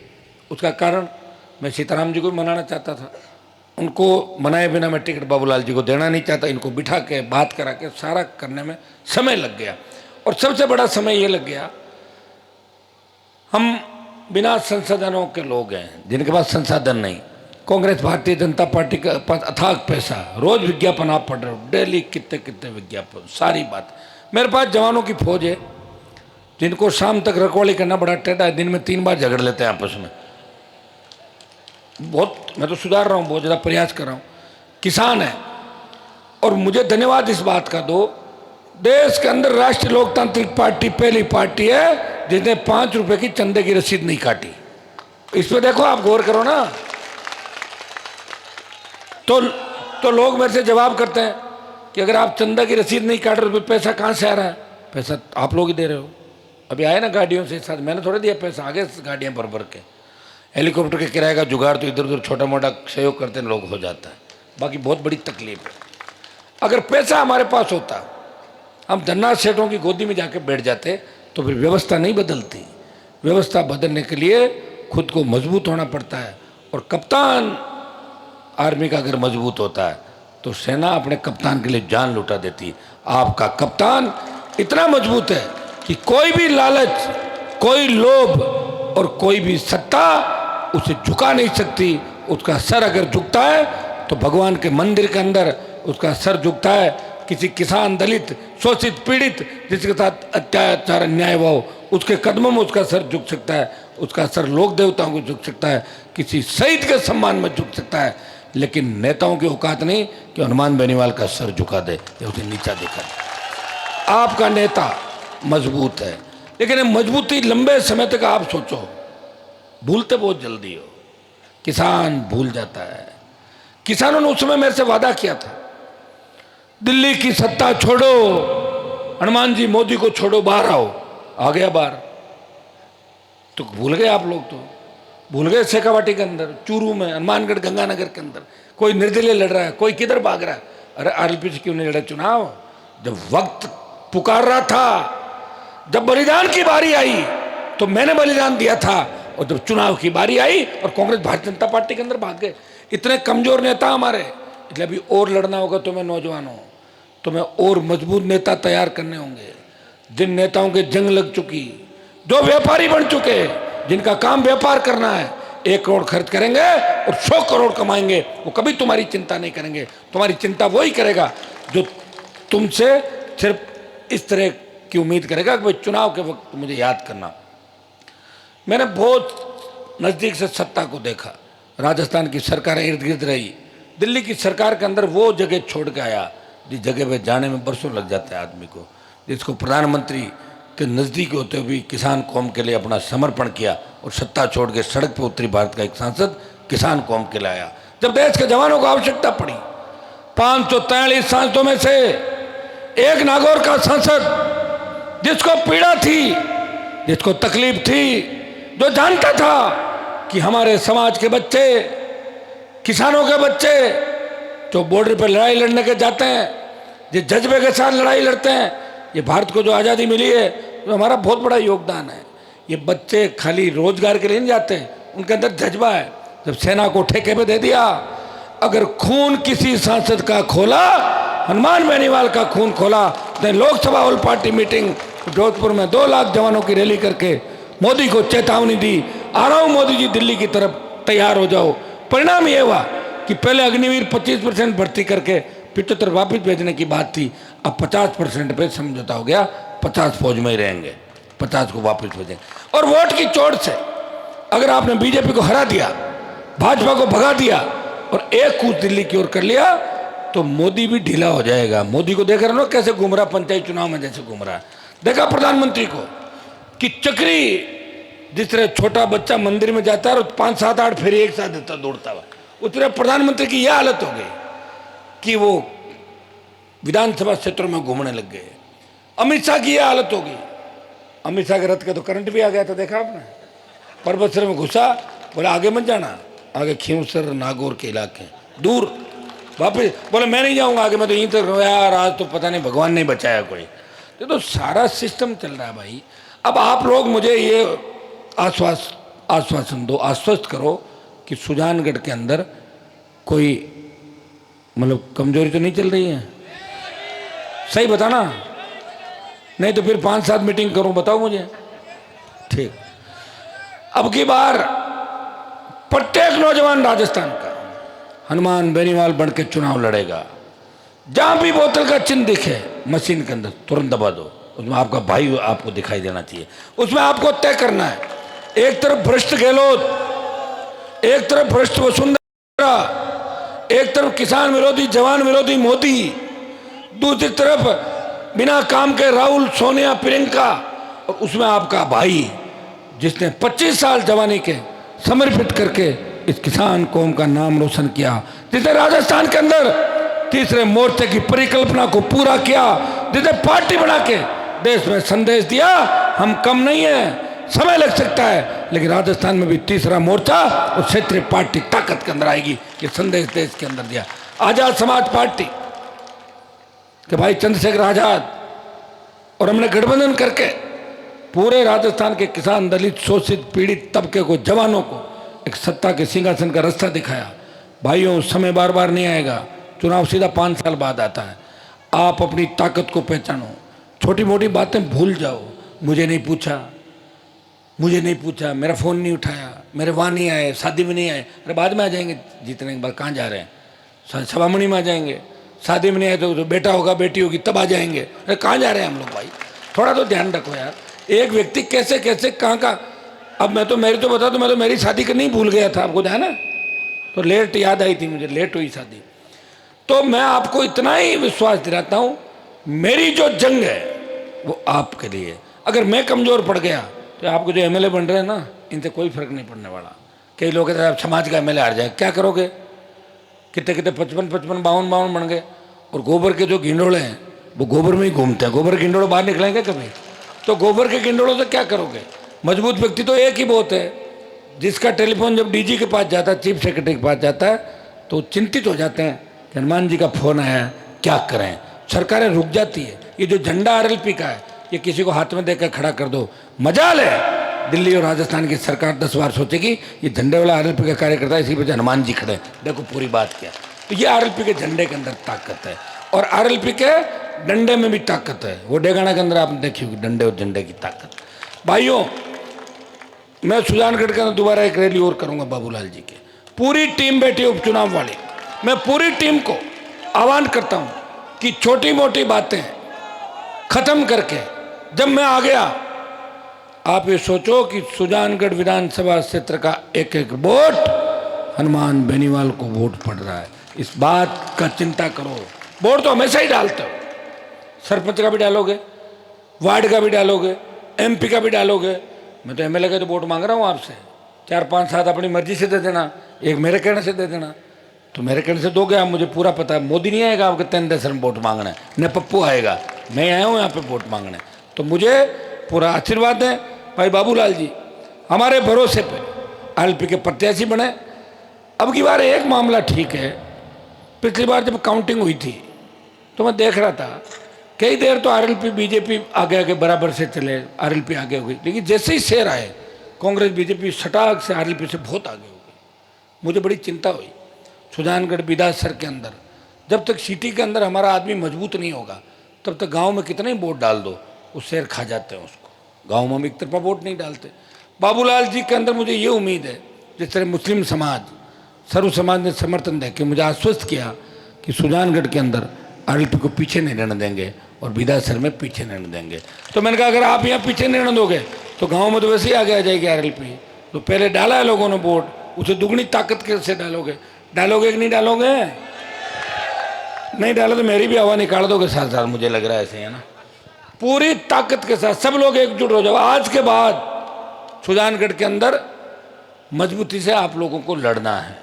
उसका कारण मैं सीताराम जी को मनाना चाहता था, उनको मनाए बिना मैं टिकट बाबूलाल जी को देना नहीं चाहता। इनको बिठा के बात करा के सारा करने में समय लग गया, और सबसे बड़ा समय ये लग गया, हम बिना संसाधनों के लोग हैं जिनके पास संसाधन नहीं। कांग्रेस भारतीय जनता पार्टी का पास अथाक पैसा, रोज विज्ञापन आप पढ़ रहे हो, डेली कितने कितने विज्ञापन, सारी बात। मेरे पास जवानों की फौज है जिनको शाम तक रखवाली करना बड़ा टेढ़ा है, दिन में 3 बार झगड़ लेते हैं आपस में। बहुत मैं तो सुधार रहा हूँ, बहुत ज़्यादा प्रयास कर रहा हूँ। किसान है, और मुझे धन्यवाद इस बात का दो, देश के अंदर राष्ट्रीय लोकतांत्रिक पार्टी पहली पार्टी है जिसने 5 रुपए की चंदे की रसीद नहीं काटी। इस पे देखो, आप गौर करो ना। तो लोग मेरे से जवाब करते हैं कि अगर आप चंदा की रसीद नहीं काट रहे तो पैसा कहाँ से आ रहा है? पैसा आप लोग ही दे रहे हो। अभी आए ना गाड़ियों से साथ, मैंने थोड़ा दिया पैसा, आगे गाड़ियाँ भर भर के। हेलीकॉप्टर के किराए का जुगाड़ तो इधर उधर छोटा मोटा सहयोग करते लोग हो जाता है, बाकी बहुत बड़ी तकलीफ है। अगर पैसा हमारे पास होता, हम धन्ना सेठों की गोदी में जाके बैठ जाते, तो फिर व्यवस्था नहीं बदलती। व्यवस्था बदलने के लिए खुद को मजबूत होना पड़ता है, और कप्तान आर्मी का अगर मजबूत होता है तो सेना अपने कप्तान के लिए जान लुटा देती है। आपका कप्तान इतना मजबूत है कि कोई भी लालच, कोई लोभ और कोई भी सत्ता उसे झुका नहीं सकती। उसका सर अगर झुकता है तो भगवान के मंदिर के अंदर उसका सर झुकता है। किसी किसान, दलित, शोषित, पीड़ित जिसके साथ अत्याचार अन्याय हुआ हो, उसके कदमों में उसका सर झुक सकता है, उसका सर लोक देवताओं को झुक सकता है, किसी शहीद के सम्मान में झुक सकता है। लेकिन नेताओं की औकात नहीं कि हनुमान बेनीवाल का सर झुका दे या उसे नीचा दिखा दे। आपका नेता मजबूत है, लेकिन मजबूती लंबे समय तक आप सोचो, भूलते बहुत जल्दी हो। किसान भूल जाता है। किसानों ने उस समय मेरे से वादा किया था, दिल्ली की सत्ता छोड़ो, हनुमान जी मोदी को छोड़ो, बाहर आओ। आ गया बाहर, तो भूल गए आप लोग, तो भूल गए शेखावाटी के अंदर, चूरू में, हनुमानगढ़, गंगानगर के अंदर कोई निर्दलीय लड़ रहा है, कोई किधर भाग रहा है। अरे आरएलपी से क्यों नहीं लड़ा चुनाव? जब वक्त पुकार रहा था, जब बलिदान की बारी आई तो मैंने बलिदान दिया था। और जब चुनाव की बारी आई और कांग्रेस भारतीय जनता पार्टी के अंदर भाग गए। इतने कमजोर नेता हमारे, इसलिए अभी और लड़ना होगा तुम्हें नौजवानों, तुम्हें और मजबूत नेता तैयार करने होंगे, जिन नेताओं के जंग लग चुकी, जो व्यापारी बन चुके, जिनका काम व्यापार करना है, 1 करोड़ खर्च करेंगे और 100 करोड़ कमाएंगे। वो कभी तुम्हारी चिंता नहीं करेंगे। तुम्हारी चिंता वही करेगा जो तुमसे सिर्फ इस तरह की उम्मीद करेगा कि भाई चुनाव के वक्त मुझे याद करना। मैंने बहुत नज़दीक से सत्ता को देखा। राजस्थान की सरकार इर्द गिर्द रही, दिल्ली की सरकार के अंदर वो जगह छोड़ के आया जिस जगह पे जाने में बरसों लग जाते हैं आदमी को, जिसको प्रधानमंत्री के नज़दीक होते हुए किसान कौम के लिए अपना समर्पण किया और सत्ता छोड़ के सड़क पर उत्तरी भारत का एक सांसद किसान कौम के लिए आया। जब देश के जवानों को आवश्यकता पड़ी, 543 सांसदों में से एक नागौर का सांसद जिसको पीड़ा थी, जिसको तकलीफ थी, जो जानता था कि हमारे समाज के बच्चे, किसानों के बच्चे जो बॉर्डर पर लड़ाई लड़ने के जाते हैं, जिस जज्बे के साथ लड़ाई लड़ते हैं, ये भारत को जो आज़ादी मिली है तो हमारा बहुत बड़ा योगदान है। ये बच्चे खाली रोजगार के लिए नहीं जाते, उनके अंदर जज्बा है। जब सेना को ठेके पे दे दिया, अगर खून किसी सांसद का खोला, हनुमान बेनीवाल का खून खोला, उसने Lok Sabha all party meeting Jodhpur में 2 लाख जवानों की रैली करके मोदी को चेतावनी दी, आ रहा हूँ मोदी जी दिल्ली की तरफ, तैयार हो जाओ। परिणाम ये हुआ कि पहले अग्निवीर 25% भर्ती करके 75 वापस भेजने की बात थी, अब 50% पे समझौता हो गया, 50 फौज में ही रहेंगे, 50 को वापस भेजेंगे। और वोट की चोट से अगर आपने बीजेपी को हरा दिया, भाजपा को भगा दिया और एक कूच दिल्ली की ओर कर लिया, तो मोदी भी ढीला हो जाएगा। मोदी को देख रहे हो ना कैसे घूम रहा, पंचायत चुनाव में जैसे घूम रहा है। देखा प्रधानमंत्री को कि चक्री जिस तरह छोटा बच्चा मंदिर में जाता है और 5, 7, 8 फेरी एक साथ देता दौड़ता हुआ, उस तरह प्रधानमंत्री की यह हालत हो गई कि वो विधानसभा क्षेत्रों में घूमने लग गए। अमित शाह की यह हालत हो गई। अमित शाह के रथ का तो करंट भी आ गया था, देखा आपने, परबतसर में घुसा, बोला आगे मत जाना, आगे खींवसर नागौर के इलाके दूर, वापस बोले मैं नहीं जाऊंगा आगे, मैं तो यहीं तक रहा यार, आज तो पता नहीं भगवान नहीं बचाया कोई। तो सारा सिस्टम चल रहा है भाई। अब आप लोग मुझे ये आश्वासन दो, आश्वस्त करो कि सुजानगढ़ के अंदर कोई मतलब कमजोरी तो नहीं चल रही है, सही बताना, नहीं तो फिर 5-7 मीटिंग करूं, बताओ मुझे। ठीक, अब की बार प्रत्येक नौजवान राजस्थान का हनुमान बेनीवाल बन के चुनाव लड़ेगा। जहां भी बोतल का चिन्ह दिखे मशीन के अंदर तुरंत दबा दो, उसमें आपका भाई आपको दिखाई देना चाहिए। उसमें आपको तय करना है, एक तरफ भ्रष्ट गहलोत, एक तरफ भ्रष्ट वसुंधरा, एक तरफ किसान विरोधी जवान विरोधी मोदी, दूसरी तरफ बिना काम के राहुल, सोनिया, प्रियंका, और उसमें आपका भाई जिसने 25 साल जवानी के समर्पित करके इस किसान कौम का नाम रोशन किया, जिसने राजस्थान के अंदर तीसरे मोर्चे की परिकल्पना को पूरा किया, जिसने पार्टी बना के देश में संदेश दिया हम कम नहीं है, समय लग सकता है लेकिन राजस्थान में भी तीसरा मोर्चा और क्षेत्रीय पार्टी ताकत के अंदर आएगी, ये संदेश देश के अंदर दिया। आजाद समाज पार्टी कि भाई चंद्रशेखर आजाद और हमने गठबंधन करके पूरे राजस्थान के किसान, दलित, शोषित, पीड़ित तबके को, जवानों को एक सत्ता के सिंहासन का रास्ता दिखाया। भाइयों, समय बार बार नहीं आएगा, चुनाव सीधा 5 साल बाद आता है। आप अपनी ताकत को पहचानो, छोटी मोटी बातें भूल जाओ। मुझे नहीं पूछा, मुझे नहीं पूछा, मेरा फ़ोन नहीं उठाया, मेरे वहाँ नहीं आए, शादी में नहीं आए, अरे बाद में आ जाएंगे, जीतने के बाद कहाँ जा रहे हैं, सभामणि में आ जाएंगे, शादी में नहीं आए तो बेटा होगा बेटी होगी तब आ जाएंगे, अरे कहाँ जा रहे हैं हम लोग भाई, थोड़ा तो ध्यान रखो यार। एक व्यक्ति कैसे कैसे कहाँ का, अब मैं तो मेरी तो बता दूँ, मैं तो मेरी शादी का नहीं भूल गया था, आपको ध्यान है, तो लेट याद आई थी मुझे, लेट हुई शादी। तो मैं आपको इतना ही विश्वास दिलाता हूँ, मेरी जो जंग है वो आपके लिए। अगर मैं कमज़ोर पड़ गया तो आपको जो एमएलए बन रहे हैं ना, इनसे कोई फर्क नहीं पड़ने वाला। कई लोग कहते हैं आप समाज का एमएलए हार जाए, क्या करोगे, कितने कितने 55, 52 बन गए। और गोबर के जो गिंडोड़े हैं वो गोबर में ही घूमते हैं, गोबर के गिंडोड़े बाहर निकलेंगे कभी, तो गोबर के गिंडोड़ों से क्या करोगे। मजबूत व्यक्ति तो एक ही बहुत है, जिसका टेलीफोन जब डीजी के पास जाता है, चीफ सेक्रेटरी के पास जाता है, तो चिंतित हो जाते हैं कि हनुमान जी का फोन आया, क्या करें। सरकारें रुक जाती है। ये जो झंडा आरएलपी का है, ये किसी को हाथ में देकर खड़ा कर दो, मजाल है दिल्ली और राजस्थान की सरकार 10 बार सोचेगी। ये झंडे वाला आरएलपी का कार्यकर्ता है, इसी वजह हनुमान जी खड़े हैं। देखो पूरी बात क्या है। तो ये आरएलपी के झंडे के अंदर ताकत है और आरएलपी के डंडे में भी ताकत है। वो डेगाना के अंदर आपने देखी होगी डंडे और झंडे की ताकत। भाइयों, मैं सुजानगढ़ के अंदर दोबारा एक रैली और करूंगा बाबूलाल जी के। पूरी टीम बैठी है उपचुनाव वाली। मैं पूरी टीम को आह्वान करता हूं कि छोटी मोटी बातें खत्म करके जब मैं आ गया, आप ये सोचो कि सुजानगढ़ विधानसभा क्षेत्र का एक एक वोट हनुमान बेनीवाल को वोट पड़ रहा है। इस बात का चिंता करो। वोट तो हमेशा ही डालते हो, सरपंच का भी डालोगे, वार्ड का भी डालोगे, एमपी का भी डालोगे। मैं तो एमएलए का तो वोट मांग रहा हूँ आपसे। 4-5 7 अपनी मर्जी से दे देना, एक मेरे कहने से दे देना। तो मेरे कहने से दोगे आप, मुझे पूरा पता है। मोदी नहीं आएगा आपके 3 देश में वोट मांगना, न पप्पू आएगा। मैं आया हूँ यहाँ पे वोट मांगने, तो मुझे पूरा आशीर्वाद है। भाई बाबूलाल जी हमारे भरोसे पे आरएलपी के प्रत्याशी बने। अब की बार एक मामला ठीक है, पिछली बार जब काउंटिंग हुई थी तो मैं देख रहा था कई देर तो आरएलपी बीजेपी आगे आगे बराबर से चले, आरएलपी आगे हो गई। लेकिन जैसे ही शेर आए कांग्रेस बीजेपी सटाक से आरएलपी से बहुत आगे हो गई। मुझे बड़ी चिंता हुई। सुजानगढ़ विधानसभा के अंदर जब तक सिटी के अंदर हमारा आदमी मजबूत नहीं होगा तब तक गांव में कितने ही वोट डाल दो, वो शेर खा जाते हैं उसको। गांव में हम एक तरफा वोट नहीं डालते। बाबूलाल जी के अंदर मुझे ये उम्मीद है, जिस तरह मुस्लिम समाज सर्व समाज ने समर्थन दे के मुझे आश्वस्त किया कि सुजानगढ़ के अंदर आरएलपी को पीछे नहीं रहने देंगे और विधानसभा में पीछे नहीं रहने देंगे। तो मैंने कहा अगर आप यहाँ पीछे नहीं रहने दोगे तो गाँव में तो वैसे ही आगे आ जाएगी आरएलपी। तो पहले डाला है लोगों ने वोट, उसे दुगनी ताकत से डालोगे। डालोगे कि नहीं डालोगे? नहीं डालो तो मेरी भी हवा निकाल दोगे साथ साथ, मुझे लग रहा है ऐसे, है ना। पूरी ताकत के साथ सब लोग एकजुट हो जाओ। आज के बाद सुजानगढ़ के अंदर मजबूती से आप लोगों को लड़ना है,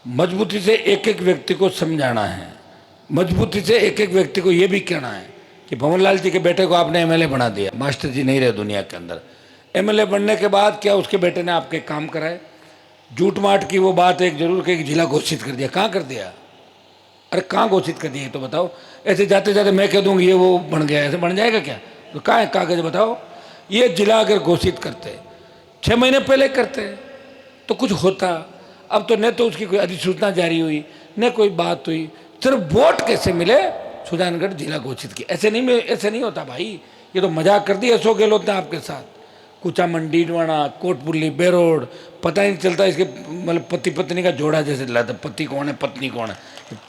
मजबूती से एक एक व्यक्ति को समझाना है, मजबूती से एक एक व्यक्ति को यह भी कहना है कि भंवरलाल जी के बेटे को आपने एमएलए बना दिया। मास्टर जी नहीं रहे दुनिया के अंदर। एमएलए बनने के बाद क्या उसके बेटे ने आपके काम कराए? झूठ माट की वो बात एक जरूर कि जिला घोषित कर दिया। कहाँ कर दिया? अरे कहाँ घोषित कर दिया? तो बताओ। ऐसे जाते जाते मैं कह दूंगी ये वो बन गया, ऐसे बन जाएगा क्या? तो कहाँ है कागज बताओ। ये जिला अगर घोषित करते 6 महीने पहले करते तो कुछ होता। अब तो न तो उसकी कोई अधिसूचना जारी हुई न कोई बात हुई, सिर्फ वोट कैसे मिले सुजानगढ़ जिला घोषित की। ऐसे नहीं होता भाई। ये तो मजाक कर दिया अशोक गहलोत ने आपके साथ। कुचामन, डीडवाना, कोटपुरली, बेरोड, पता ही नहीं चलता इसके मतलब पति पत्नी का जोड़ा जैसे लाता। पति कौन है पत्नी कौन है?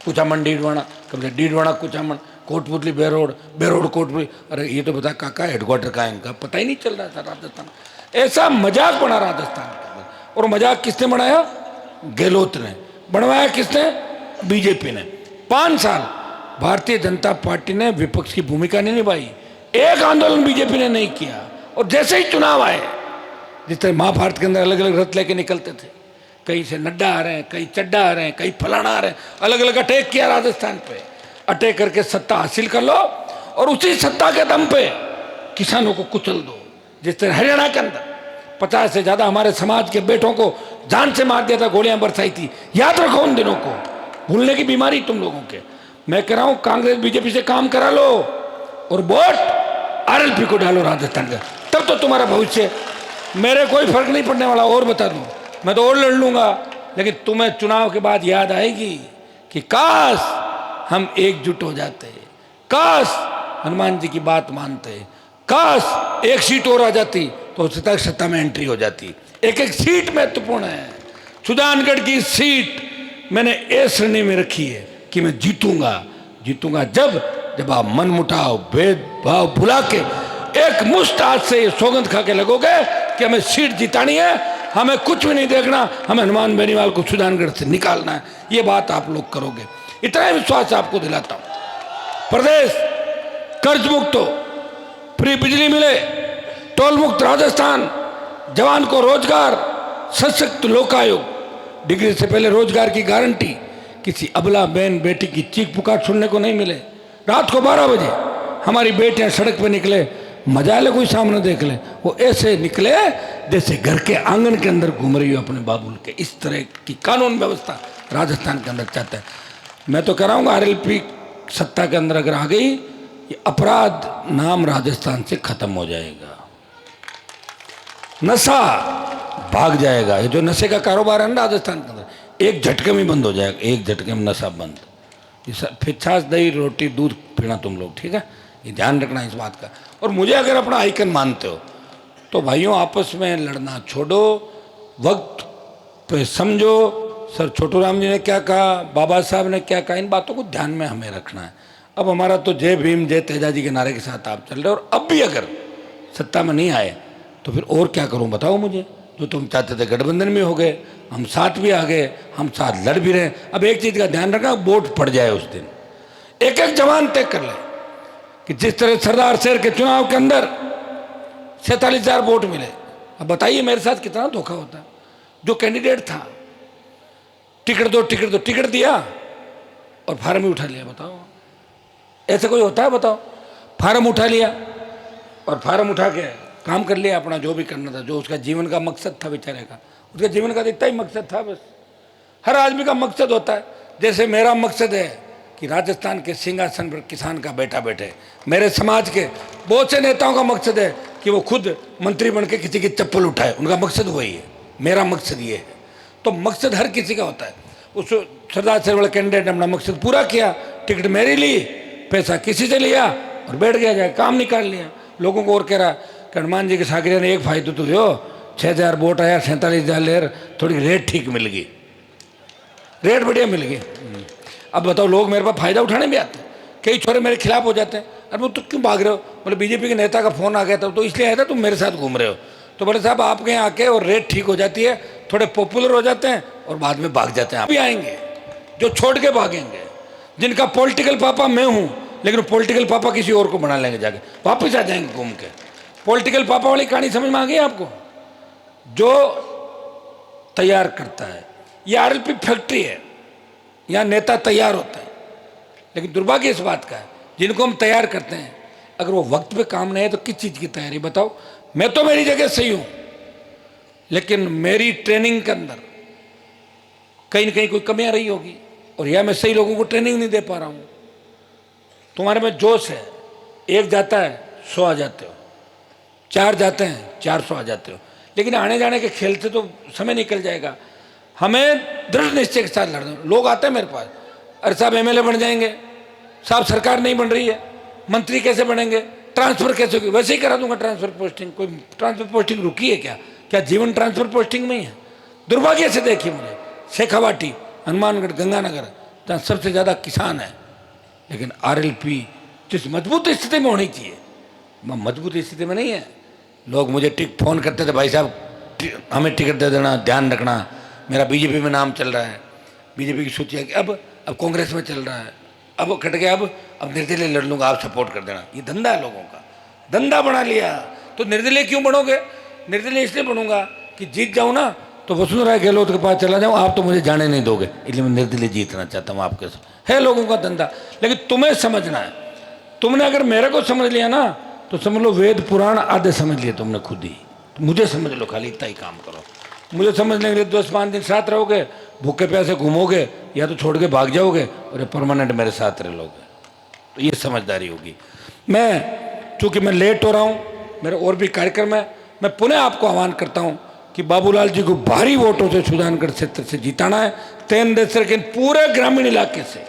कुचामन डीडवाना, कब से डीडवाना कुचामन, कोटपुरली बेरोड, बेरोड कोटपुरली। अरे ये तो बता काका हेडक्वार्टर का है इनका, पता ही नहीं चल रहा था राजस्थान। ऐसा मजाक बना राजस्थान के अंदर। और मजाक किसने बनाया? गहलोत ने। बनवाया किसने? बीजेपी ने। 5 साल भारतीय जनता पार्टी ने विपक्ष की भूमिका नहीं निभाई। एक आंदोलन बीजेपी ने नहीं किया। और जैसे ही चुनाव आए, जिस तरह महाभारत के अंदर अलग अलग रथ लेके निकलते थे, कहीं से नड्डा आ रहे हैं, कहीं चड्डा आ रहे हैं, कहीं फलाना आ रहे हैं, अलग अलग अटैक किया राजस्थान पे। अटैक करके सत्ता हासिल कर लो और उसी सत्ता के दम पे किसानों को कुचल दो। जिस तरह हरियाणा के अंदर 50 से ज्यादा हमारे समाज के बेटों को जान से मार दिया था, गोलियां बरसाई थी। याद रखो उन दिनों को, भूलने की बीमारी तुम लोगों के। मैं कह रहा हूं कांग्रेस बीजेपी से काम करा लो और वोट आरएलपी को डालो राजस्थान का, तब तो तुम्हारा भविष्य। मेरे कोई फर्क नहीं पड़ने वाला। और बता दूं, मैं तो और लड़ लूंगा, लेकिन तुम्हें चुनाव के बाद याद आएगी कि काश हम एकजुट हो जाते, काश हनुमान जी की बात मानते, काश एक सीट और आ जाती तो सत्ता में एंट्री हो जाती। एक एक सीट महत्वपूर्ण है। सुजानगढ़ की सीट मैंने ए श्रेणी में रखी है कि मैं जीतूंगा जब आप मन मुटाव भेदभाव भुला के एक मुश्त आज से सौगंध खा के लगोगे कि हमें सीट जितानी है, हमें कुछ भी नहीं देखना, हमें हनुमान बेनीवाल को सुजानगढ़ से निकालना है। ये बात आप लोग करोगे, इतना ही विश्वास आपको दिलाता हूं। प्रदेश कर्ज मुक्त हो, फ्री बिजली मिले, टोल मुक्त राजस्थान, जवान को रोजगार, सशक्त लोकायोग, डिग्री से पहले रोजगार की गारंटी, किसी अबला बहन बेटी की चीख पुकार सुनने को नहीं मिले। रात को 12 बजे हमारी बेटियां सड़क पे निकले, मजा ले कोई सामने देख ले, वो ऐसे निकले जैसे घर के आंगन के अंदर घूम रही हो अपने बाबुल के। इस तरह की कानून व्यवस्था राजस्थान के अंदर चाहता है। मैं तो कराऊंगा आरएलपी सत्ता के अंदर अगर आ गई, ये अपराध नाम राजस्थान से खत्म हो जाएगा। नशा भाग जाएगा। ये जो नशे का कारोबार है ना राजस्थान के अंदर, एक झटके में बंद हो जाएगा, एक झटके में नशा बंद। फिर छाछ दही रोटी दूध पीना तुम लोग, ठीक है, ये ध्यान रखना इस बात का। और मुझे अगर अपना आइकन मानते हो तो भाइयों आपस में लड़ना छोड़ो, वक्त पे समझो। सर छोटू राम जी ने क्या कहा, बाबा साहब ने क्या कहा, इन बातों को ध्यान में हमें रखना है। अब हमारा तो जय भीम जय तेजाजी के नारे के साथ आप चल रहे हो, और अब भी अगर सत्ता में नहीं आए तो फिर और क्या करूं बताओ मुझे। जो तुम चाहते थे गठबंधन में हो गए, हम साथ भी आ गए, हम साथ लड़ भी रहे। अब एक चीज़ का ध्यान रखना, वोट पड़ जाए उस दिन एक एक जवान तय कर ले कि जिस तरह सरदार शहर के चुनाव के अंदर 47,000 वोट मिले। अब बताइए मेरे साथ कितना धोखा होता है। जो कैंडिडेट था टिकट दो टिकट दो, टिकट दिया और फार्म ही उठा लिया। बताओ ऐसा कोई होता है? बताओ, फार्म उठा लिया और फार्म उठा के काम कर लिया अपना, जो भी करना था, जो उसका जीवन का मकसद था बेचारे का, उसके जीवन का इतना ही मकसद था बस। हर आदमी का मकसद होता है। जैसे मेरा मकसद है कि राजस्थान के सिंहासन पर किसान का बेटा बैठे, मेरे समाज के बहुत से नेताओं का मकसद है कि वो खुद मंत्री बन के किसी की चप्पल उठाए, उनका मकसद वही है। मेरा मकसद ये है। तो मकसद हर किसी का होता है। उस सरदार शहर वाले कैंडिडेट ने अपना मकसद पूरा किया, टिकट मेरी ली, पैसा किसी से लिया और बैठ गया, जाए काम निकाल लिया। लोगों को और कह रहा कि हनुमान जी के सागरिया ने एक फायदा तो दो, 6,000 वोट आया, 47,000 लेर, थोड़ी रेट ठीक मिल गई, रेट बढ़िया मिल गई। अब बताओ लोग मेरे पास फायदा उठाने भी आते हैं। कई छोरे मेरे खिलाफ हो जाते हैं, अरे वो तो क्यों भाग रहे हो? बोले बीजेपी के नेता का फोन आ गया था, तो इसलिए आया था, तुम मेरे साथ घूम रहे हो। तो बोले साहब आपके यहाँ आके और रेट ठीक हो जाती है, थोड़े पॉपुलर हो जाते हैं और बाद में भाग जाते हैं। आप भी आएंगे जो छोड़ के भागेंगे, जिनका पॉलिटिकल पापा मैं हूँ, लेकिन पॉलिटिकल पापा किसी और को बना लेंगे, जाके वापस आ जाएंगे घूम के। पॉलिटिकल पापा वाली कहानी समझ में आ गई आपको? जो तैयार करता है, ये आरएलपी फैक्ट्री है, यहाँ नेता तैयार होता है। लेकिन दुर्भाग्य इस बात का है, जिनको हम तैयार करते हैं अगर वो वक्त पे काम नहीं है तो किस चीज़ की तैयारी? बताओ। मैं तो मेरी जगह सही हूँ, लेकिन मेरी ट्रेनिंग के अंदर कहीं ना कहीं कोई कमियां रही होगी, और या मैं सही लोगों को ट्रेनिंग नहीं दे पा रहा हूँ। तुम्हारे में जोश है, एक जाता है 100 आ जाते हो, 4 जाते हैं 400 आ जाते हो। लेकिन आने जाने के खेल से तो समय निकल जाएगा। हमें दृढ़ निश्चय के साथ लड़ना। लोग आते हैं मेरे पास, अरे साहब एमएलए बन जाएंगे, साहब सरकार नहीं बन रही है, मंत्री कैसे बनेंगे, ट्रांसफर कैसे होगी? वैसे ही करा दूंगा ट्रांसफर पोस्टिंग। कोई ट्रांसफर पोस्टिंग रुकी है क्या? क्या जीवन ट्रांसफर पोस्टिंग में ही है? दुर्भाग्य से देखिए मुझे, शेखावाटी, हनुमानगढ़, गंगानगर, जहाँ सबसे ज़्यादा किसान है, लेकिन आरएलपी जिस मजबूत स्थिति में होनी चाहिए, मजबूत स्थिति में नहीं है। लोग मुझे फ़ोन करते थे, भाई साहब हमें टिकट दे देना, ध्यान रखना मेरा बीजेपी में नाम चल रहा है, बीजेपी की सूची है कि अब कांग्रेस में चल रहा है, अब कट गया, अब निर्दलीय लड़ लूँगा, आप सपोर्ट कर देना। ये धंधा है, लोगों का धंधा बना लिया। तो निर्दलीय क्यों बनोगे? निर्दलीय इसलिए बनूंगा कि जीत जाऊँ ना तो वसुंधरा गहलोत के पास चला जाऊँ, आप तो मुझे जाने नहीं दोगे, इसलिए मैं निर्दलीय जीतना चाहता हूँ आपके साथ। है लोगों का धंधा। लेकिन तुम्हें समझना है, तुमने अगर मेरे को समझ लिया ना तो समझ लो वेद पुराण आधे समझ लिए तुमने खुद ही। तो मुझे समझ लो, खाली इतना ही काम करो। मुझे समझने के लिए 10-5 दिन साथ रहोगे, भूखे प्यासे घूमोगे, या तो छोड़ के भाग जाओगे और परमानेंट मेरे साथ रह लोगे। तो ये समझदारी होगी। मैं चूँकि मैं लेट हो रहा हूँ, मेरे और भी कार्यक्रम है, मैं पुनः आपको आह्वान करता हूँ कि बाबूलाल जी को भारी वोटों से सुजानगढ़ क्षेत्र से जिताना है। तेंदेसर के पूरे ग्रामीण इलाके से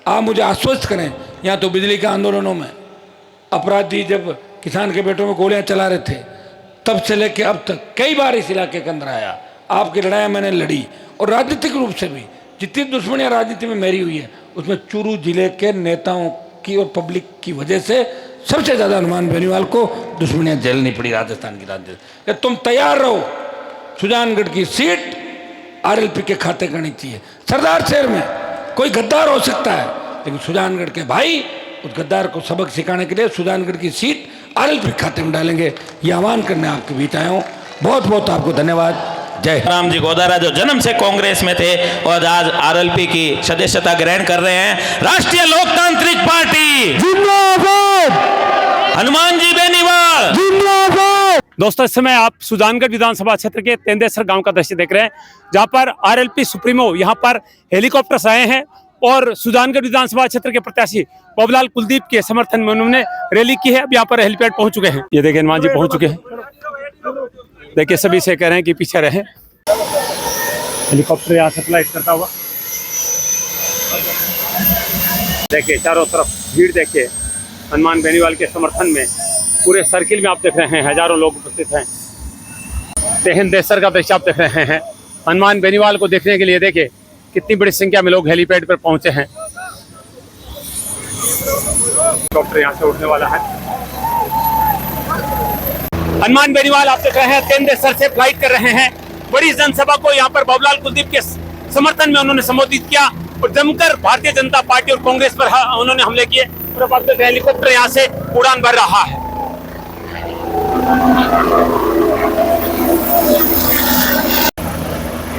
आप मुझे आश्वस्त करें। यहाँ तो बिजली के आंदोलनों में अपराधी जब किसान के बेटों में गोलियां चला रहे थे, तब से लेके अब तक कई बार इस इलाके के अंदर आया, आपकी लड़ाई मैंने लड़ी। और राजनीतिक रूप से भी जितनी दुश्मनियां राजनीति में मेरी हुई है, उसमें चूरू जिले के नेताओं की और पब्लिक की वजह से सबसे ज़्यादा हनुमान बेनीवाल को दुश्मनियां झेलनी पड़ी राजस्थान की राजनीति। तुम तैयार रहो, सुजानगढ़ की सीट आरएलपी के खाते करनी चाहिए। सरदार शहर में कोई गद्दार हो सकता है, लेकिन सुजानगढ़ के भाई उस गद्दार को सबक सिखाने के लिए सुजानगढ़ की सीट आरएलपी खाते में डालेंगे। ये आह्वान करने आपके बीच आया हूँ। बहुत बहुत आपको धन्यवाद। जय राम जी गोदारा जो जन्म से कांग्रेस में थे और आज आरएलपी की सदस्यता ग्रहण कर रहे हैं। राष्ट्रीय लोकतांत्रिक पार्टी जिंदाबाद, हनुमान जी बेनीवाल जिंदाबाद। दोस्तों इस समय आप सुजानगढ़ विधानसभा क्षेत्र के तेंदेसर गांव का दृश्य देख रहे हैं, जहां पर आरएलपी सुप्रीमो यहां पर हेलीकॉप्टर से आए हैं और सुजानगढ़ विधानसभा क्षेत्र के प्रत्याशी बाबूलाल कुलदीप के समर्थन में उन्होंने रैली की है। अब यहाँ पर हेलीपैड पहुंच चुके हैं। ये देखिए हनुमान जी पहुंच चुके हैं। देखिए सभी से कह रहे हैं कि पीछे रहें। हेलीकॉप्टर यहाँ से फ्लाइट करता हुआ, देखिए चारों तरफ भीड़, देखिए हनुमान बेनीवाल के समर्थन में पूरे सर्किल में आप देख रहे हैं हजारों लोग उपस्थित हैं। तेहन देसर का दृश्य आप देख रहे हैं हनुमान बेनीवाल को देखने के लिए। देखिए कितनी बड़ी संख्या में लोग हेलीपैड पर पहुंचे हैं। हेलीकॉप्टर यहाँ से उड़ने वाला है। हनुमान बेनीवाल आप देख रहे हैं तेहन देसर से फ्लाइट कर रहे हैं। बड़ी जनसभा को यहाँ पर बाबूलाल कुलदीप के समर्थन में उन्होंने संबोधित किया और जमकर भारतीय जनता पार्टी और कांग्रेस पर उन्होंने हमले किए। और अब आप देख रहे हैं हेलीकॉप्टर यहाँ से उड़ान भर रहा है।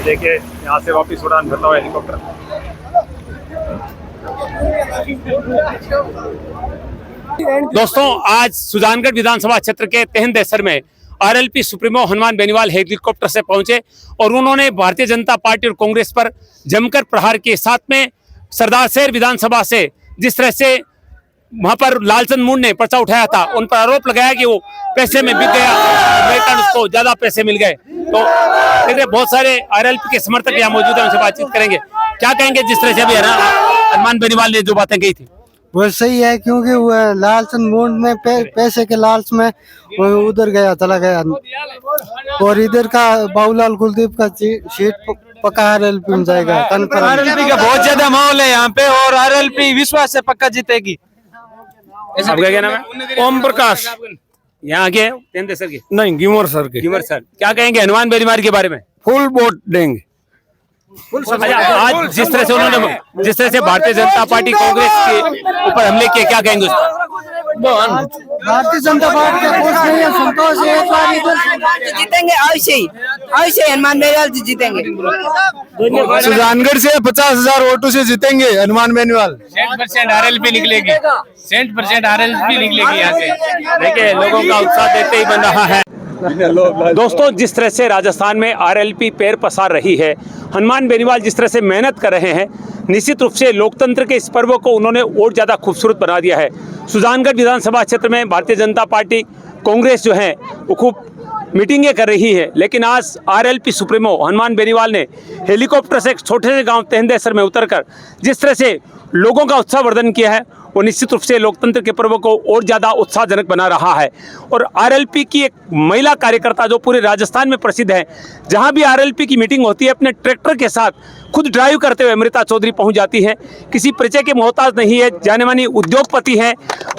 देखिए यहाँ से वापस उड़ान भरता हुआ हेलीकॉप्टर। दोस्तों, आज सुजानगढ़ विधानसभा क्षेत्र के तेहन देसर में RLP supremo Hanuman Beniwal helicopter से पहुंचे और उन्होंने भारतीय जनता पार्टी और कांग्रेस पर जमकर प्रहार किए। साथ में सरदार शहर विधानसभा से जिस तरह से वहां पर लालचंद मूंड ने पर्चा उठाया था, उन पर आरोप लगाया कि वो पैसे में बिक गया, उसको ज्यादा पैसे मिल गए। तो देखिए बहुत सारे आरएलपी के समर्थक यहाँ मौजूद हैं, उनसे बातचीत करेंगे। क्या कहेंगे जिस तरह से अभी हनुमान बेनीवाल ने जो बातें कही थी? वो सही है, क्योंकि वो लालचंद मूंड में पैसे के लालच में वो उधर गया, चला गया। और इधर का बाबूलाल कुलदीप का सीट पक्का आरएलपी में जाएगा। आरएलपी का बहुत ज्यादा माहौल है यहाँ पे और आरएलपी विश्वास से पक्का जीतेगी। आपका क्या नाम है? ओम प्रकाश। यहाँ के तेहन देसर के? नहीं, गिमोर सर के। गिमर सर, क्या कहेंगे हनुमान बेनीवाल के बारे में? फुल वोट देंगे। आज जिस तरह से उन्होंने भारतीय जनता पार्टी कांग्रेस के ऊपर हमले किए, क्या कहेंगे उस पर? भारतीय जनता पार्टी का कुछ नहीं है, संतोष है। एक बार इधर जीतेंगे, अवश्य हनुमान बेनीवाल जी जीतेंगे। सुजानगढ़ से 50,000 वोटों से जीतेंगे हनुमान बेनीवाल। 100% आरएलपी निकलेगी, 100% आरएलपी निकलेगी यहाँ से। देखिए लोगों का उत्साह देखते ही बन रहा है। दोस्तों, जिस तरह से राजस्थान में आरएलपी पैर पसार रही है, हनुमान बेनीवाल जिस तरह से मेहनत कर रहे हैं, निश्चित रूप से लोकतंत्र के इस पर्व को उन्होंने और ज़्यादा खूबसूरत बना दिया है। सुजानगढ़ विधानसभा क्षेत्र में भारतीय जनता पार्टी कांग्रेस जो है वो खूब मीटिंगें कर रही है, लेकिन आज आरएलपी सुप्रीमो हनुमान बेनीवाल ने हेलीकॉप्टर से एक छोटे से गांव तेहन देसर में उतरकर जिस तरह से लोगों का उत्साहवर्धन किया है, वो निश्चित रूप से लोकतंत्र के पर्व को और ज़्यादा उत्साहजनक बना रहा है। और आरएलपी की एक महिला कार्यकर्ता जो पूरे राजस्थान में प्रसिद्ध है, जहां भी आरएलपी की मीटिंग होती है अपने ट्रैक्टर के साथ खुद ड्राइव करते हुए अमृता चौधरी पहुंच जाती है। किसी परिचय के मोहताज नहीं है, जाने मानी उद्योगपति हैं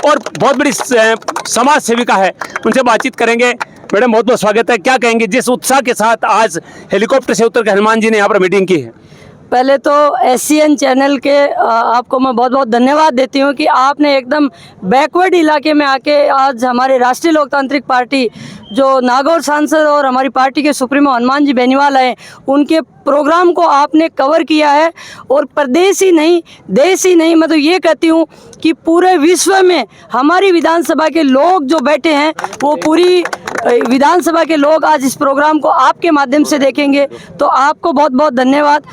और बहुत बड़ी समाज सेविका है। उनसे बातचीत करेंगे। मैडम, बहुत बहुत स्वागत है। क्या कहेंगे जिस उत्साह के साथ आज हेलीकॉप्टर से उतर कर हनुमान जी ने यहाँ पर मीटिंग की है? पहले तो SCN चैनल के आपको मैं बहुत बहुत धन्यवाद देती हूँ कि आपने एकदम बैकवर्ड इलाके में आके आज हमारे राष्ट्रीय लोकतांत्रिक पार्टी जो नागौर सांसद और हमारी पार्टी के सुप्रीमो हनुमान जी बेनीवाल हैं, उनके प्रोग्राम को आपने कवर किया है। और प्रदेश ही नहीं, देश ही नहीं, मैं तो ये कहती हूँ कि पूरे विश्व में हमारी विधानसभा के लोग जो बैठे हैं, वो पूरी विधानसभा के लोग आज इस प्रोग्राम को आपके माध्यम से देखेंगे। तो आपको बहुत बहुत धन्यवाद।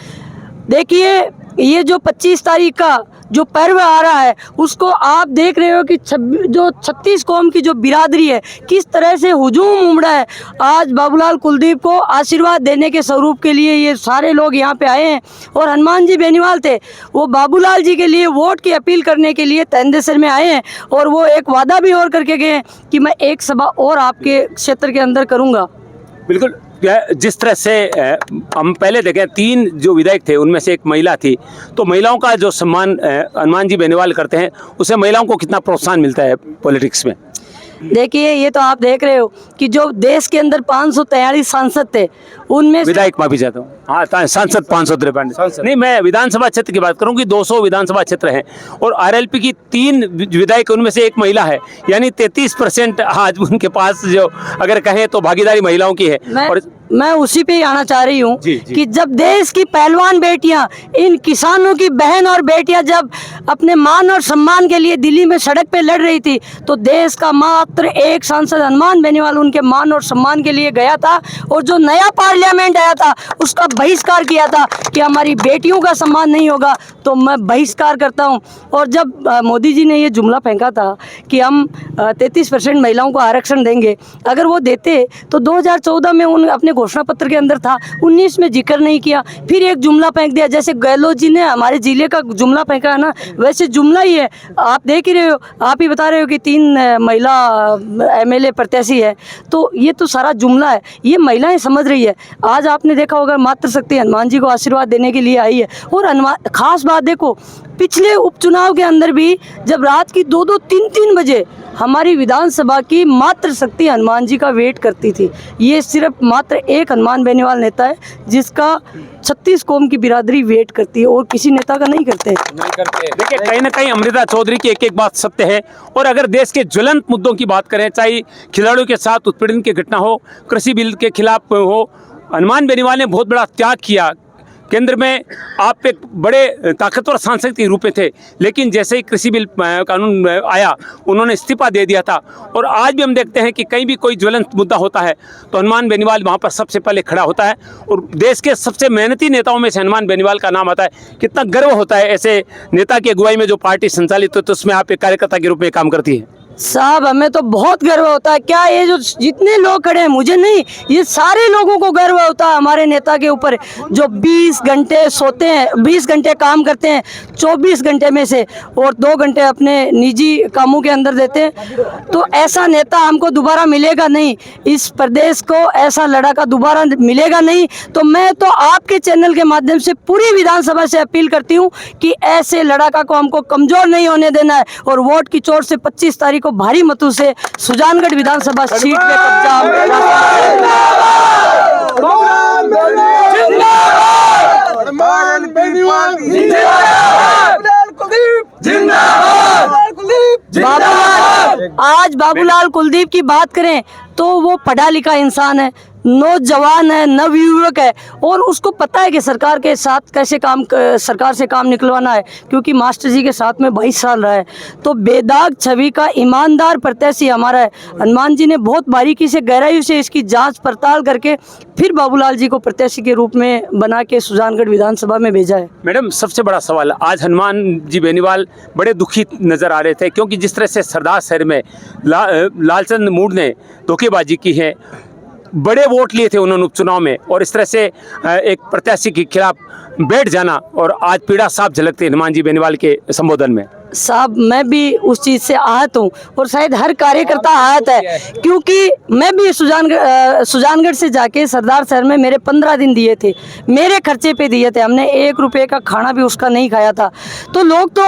देखिए, ये जो 25 तारीख का जो पर्व आ रहा है, उसको आप देख रहे हो कि जो 36 कौम की जो बिरादरी है, किस तरह से हुजूम उमड़ा है। आज बाबूलाल कुलदीप को आशीर्वाद देने के स्वरूप के लिए ये सारे लोग यहाँ पे आए हैं। और हनुमान जी बेनीवाल थे, वो बाबूलाल जी के लिए वोट की अपील करने के लिए तेहन देसर में आए हैं। और वो एक वादा भी और करके गए हैं कि मैं एक सभा और आपके क्षेत्र के अंदर करूँगा। बिल्कुल, जिस तरह से हम पहले देखें 3 जो विधायक थे उनमें से एक महिला थी, तो महिलाओं का जो सम्मान हनुमान जी बेनीवाल करते हैं, उससे महिलाओं को कितना प्रोत्साहन मिलता है पॉलिटिक्स में? देखिए, ये तो आप देख रहे हो कि जो देश के अंदर 543 सांसद थे, उनमें विधायक माफी चाहता हूँ, हाँ सांसद 553 नहीं, मैं विधानसभा क्षेत्र की बात करूँ कि 200 विधानसभा क्षेत्र हैं और आरएलपी की 3 विधायक, उनमें से एक महिला है, यानी 33% आज उनके पास जो अगर कहें तो भागीदारी महिलाओं की है। और मैं उसी पे ही आना चाह रही हूँ जी, जी। कि जब देश की पहलवान बेटियां, इन किसानों की बहन और बेटियां जब अपने मान और सम्मान के लिए दिल्ली में सड़क पे लड़ रही थी, तो देश का मात्र एक सांसद हनुमान बेनीवाल उनके मान और सम्मान के लिए गया था, और जो नया पार्लियामेंट आया था उसका बहिष्कार किया था कि हमारी बेटियों का सम्मान नहीं होगा, तो मैं बहिष्कार करता हूं। और जब मोदी जी ने ये जुमला फेंका था कि हम 33% महिलाओं को आरक्षण देंगे, अगर वो देते तो 2014 में उन अपने घोषणा पत्र के अंदर था, 19 में जिक्र नहीं किया, फिर एक जुमला फेंक दिया। जैसे गहलोत जी ने हमारे जिले का जुमला फेंका है ना, वैसे जुमला ही है। आप देख ही रहे हो, आप ही बता रहे हो कि 3 महिला MLA प्रत्याशी है, तो ये तो सारा जुमला है, ये महिलाएं समझ रही है। आज आपने देखा होगा मातृशक्ति हनुमान जी को आशीर्वाद देने के लिए आई है। और हनुमान, खास बात देखो, पिछले उपचुनाव के अंदर भी जब रात की 2-2, 3-3 बजे हमारी विधानसभा की मातृशक्ति हनुमान जी का वेट करती थी। ये सिर्फ मात्र एक हनुमान बेनीवाल नेता है जिसका 36 कौम की बिरादरी वेट करती है, और किसी नेता का नहीं करते। देखिए, कहीं ना कहीं अमृता चौधरी की एक एक बात सत्य है। और अगर देश के ज्वलंत मुद्दों की बात करें, चाहे खिलाड़ियों के साथ उत्पीड़न की घटना हो, कृषि बिल के खिलाफ हो, हनुमान बेनीवाल ने बहुत बड़ा त्याग किया। केंद्र में आप एक बड़े ताकतवर सांसद के रूप में थे, लेकिन जैसे ही कृषि बिल कानून आया उन्होंने इस्तीफा दे दिया था। और आज भी हम देखते हैं कि कहीं भी कोई ज्वलंत मुद्दा होता है तो हनुमान बेनीवाल वहाँ पर सबसे पहले खड़ा होता है, और देश के सबसे मेहनती नेताओं में से हनुमान बेनीवाल का नाम आता है। कितना गर्व होता है ऐसे नेता की अगुवाई में जो पार्टी संचालित हो, तो उसमें आप एक कार्यकर्ता के रूप में काम करती है। साहब, हमें तो बहुत गर्व होता है। क्या ये जो जितने लोग खड़े हैं, मुझे नहीं, ये सारे लोगों को गर्व होता है हमारे नेता के ऊपर, जो 20 घंटे सोते हैं, 20 घंटे काम करते हैं, 24 घंटे में से और 2 घंटे अपने निजी कामों के अंदर देते हैं। तो ऐसा नेता हमको दोबारा मिलेगा नहीं, इस प्रदेश को ऐसा लड़ाका दोबारा मिलेगा नहीं। तो मैं तो आपके चैनल के माध्यम से पूरी विधानसभा से अपील करती हूँ कि ऐसे लड़ाका को हमको कमजोर नहीं होने देना है, और वोट की चोट से 25 तारीख को भारी मतों से सुजानगढ़ विधानसभा सीट पे कब्जा। आज बाबूलाल कुलदीप की बात करें तो वो पढ़ा लिखा इंसान है, नौजवान है, नवयुवक है, और उसको पता है कि सरकार के साथ कैसे सरकार से काम निकलवाना है, क्योंकि मास्टर जी के साथ में 22 साल रहा है। तो बेदाग छवि का ईमानदार प्रत्याशी हमारा है। हनुमान जी ने बहुत बारीकी से, गहराई से इसकी जांच पड़ताल करके फिर बाबूलाल जी को प्रत्याशी के रूप में बना के सुजानगढ़ विधानसभा में भेजा है। मैडम, सबसे बड़ा सवाल, आज हनुमान जी बेनीवाल बड़े दुखी नजर आ रहे थे, क्योंकि जिस तरह से सरदार शहर में लालचंद मूड ने धोखेबाजी की है, बड़े वोट लिए थे उन्होंने उपचुनाव में, और इस तरह से एक प्रत्याशी के खिलाफ बैठ जाना, और आज पीड़ा साफ झलकती है हनुमान जी बेनीवाल के संबोधन में। साहब, मैं भी उस चीज़ से आहत हूँ, और शायद हर कार्यकर्ता आहत है, क्योंकि मैं भी सुजानगढ़ से जाके सरदार शहर में मेरे 15 दिन दिए थे, मेरे खर्चे पे दिए थे, हमने 1 रुपये का खाना भी उसका नहीं खाया था। तो लोग तो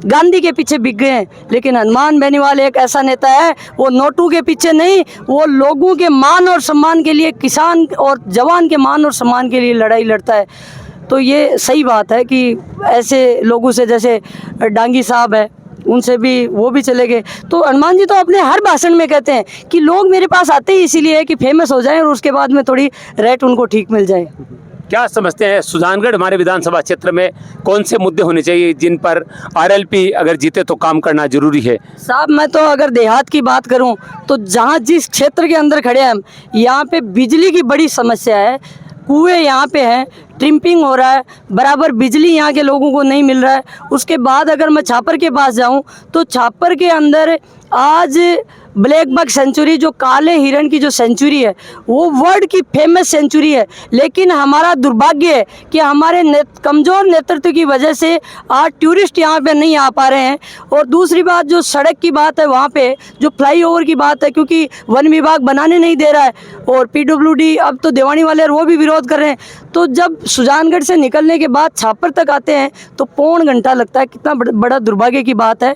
गांधी के पीछे बिक गए हैं, लेकिन हनुमान बेनीवाल एक ऐसा नेता है, वो नोटू के पीछे नहीं, वो लोगों के मान और सम्मान के लिए, किसान और जवान के मान और सम्मान के लिए लड़ाई लड़ता है। तो ये सही बात है कि ऐसे लोगों से, जैसे डांगी साहब है, उनसे भी वो भी चले गए। तो हनुमान जी तो अपने हर भाषण में कहते हैं कि लोग मेरे पास आते ही इसीलिए है कि फेमस हो जाएं, और उसके बाद में थोड़ी रेट उनको ठीक मिल जाए। क्या समझते हैं सुजानगढ़ हमारे विधानसभा क्षेत्र में कौन से मुद्दे होने चाहिए जिन पर RLP अगर जीते तो काम करना जरूरी है? साहब, मैं तो अगर देहात की बात करूं तो जहां जिस क्षेत्र के अंदर खड़े हैं हम, यहाँ पे बिजली की बड़ी समस्या है। कुएं यहाँ पे हैं, ट्रिम्पिंग हो रहा है, बराबर बिजली यहाँ के लोगों को नहीं मिल रहा है। उसके बाद अगर मैं छापर के पास जाऊँ तो छापर के अंदर आज ब्लैक बक सेंचुरी, जो काले हिरण की जो सेंचुरी है, वो वर्ल्ड की फेमस सेंचुरी है। लेकिन हमारा दुर्भाग्य है कि हमारे कमज़ोर नेतृत्व की वजह से आज टूरिस्ट यहाँ पे नहीं आ पा रहे हैं। और दूसरी बात, जो सड़क की बात है, वहाँ पे जो फ्लाईओवर की बात है, क्योंकि वन विभाग बनाने नहीं दे रहा है, और PWD अब तो देवानी वाले वो भी विरोध कर रहे हैं। तो जब सुजानगढ़ से निकलने के बाद छापर तक आते हैं तो 1.25 घंटा लगता है। कितना बड़ा दुर्भाग्य की बात है।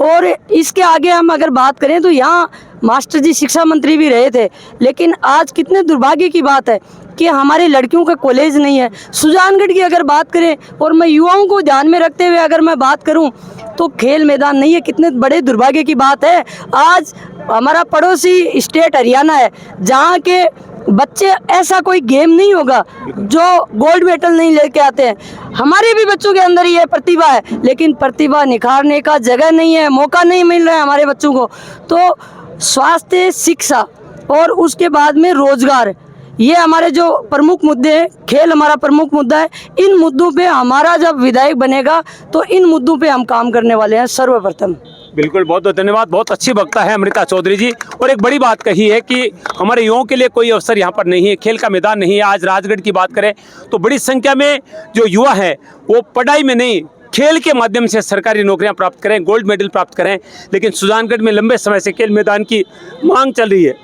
और इसके आगे हम अगर बात करें तो यहाँ मास्टर जी शिक्षा मंत्री भी रहे थे, लेकिन आज कितने दुर्भाग्य की बात है कि हमारे लड़कियों का कॉलेज नहीं है। सुजानगढ़ की अगर बात करें, और मैं युवाओं को ध्यान में रखते हुए अगर मैं बात करूं, तो खेल मैदान नहीं है। कितने बड़े दुर्भाग्य की बात है। आज हमारा पड़ोसी स्टेट हरियाणा है, जहां के बच्चे, ऐसा कोई गेम नहीं होगा जो गोल्ड मेडल नहीं लेके आते हैं। हमारे भी बच्चों के अंदर ये प्रतिभा है, लेकिन प्रतिभा निखारने का जगह नहीं है, मौका नहीं मिल रहा है हमारे बच्चों को। तो स्वास्थ्य, शिक्षा और उसके बाद में रोजगार, ये हमारे जो प्रमुख मुद्दे हैं। खेल हमारा प्रमुख मुद्दा है। इन मुद्दों पे हमारा जब विधायक बनेगा तो इन मुद्दों पे हम काम करने वाले हैं सर्वप्रथम। बिल्कुल, बहुत बहुत धन्यवाद। बहुत अच्छी वक्ता है अमृता चौधरी जी। और एक बड़ी बात कही है कि हमारे युवाओं के लिए कोई अवसर यहाँ पर नहीं है, खेल का मैदान नहीं है। आज राजगढ़ की बात करें तो बड़ी संख्या में जो युवा हैं वो पढ़ाई में नहीं, खेल के माध्यम से सरकारी नौकरियां प्राप्त करें, गोल्ड मेडल प्राप्त करें। लेकिन सुजानगढ़ में लंबे समय से खेल मैदान की मांग चल रही है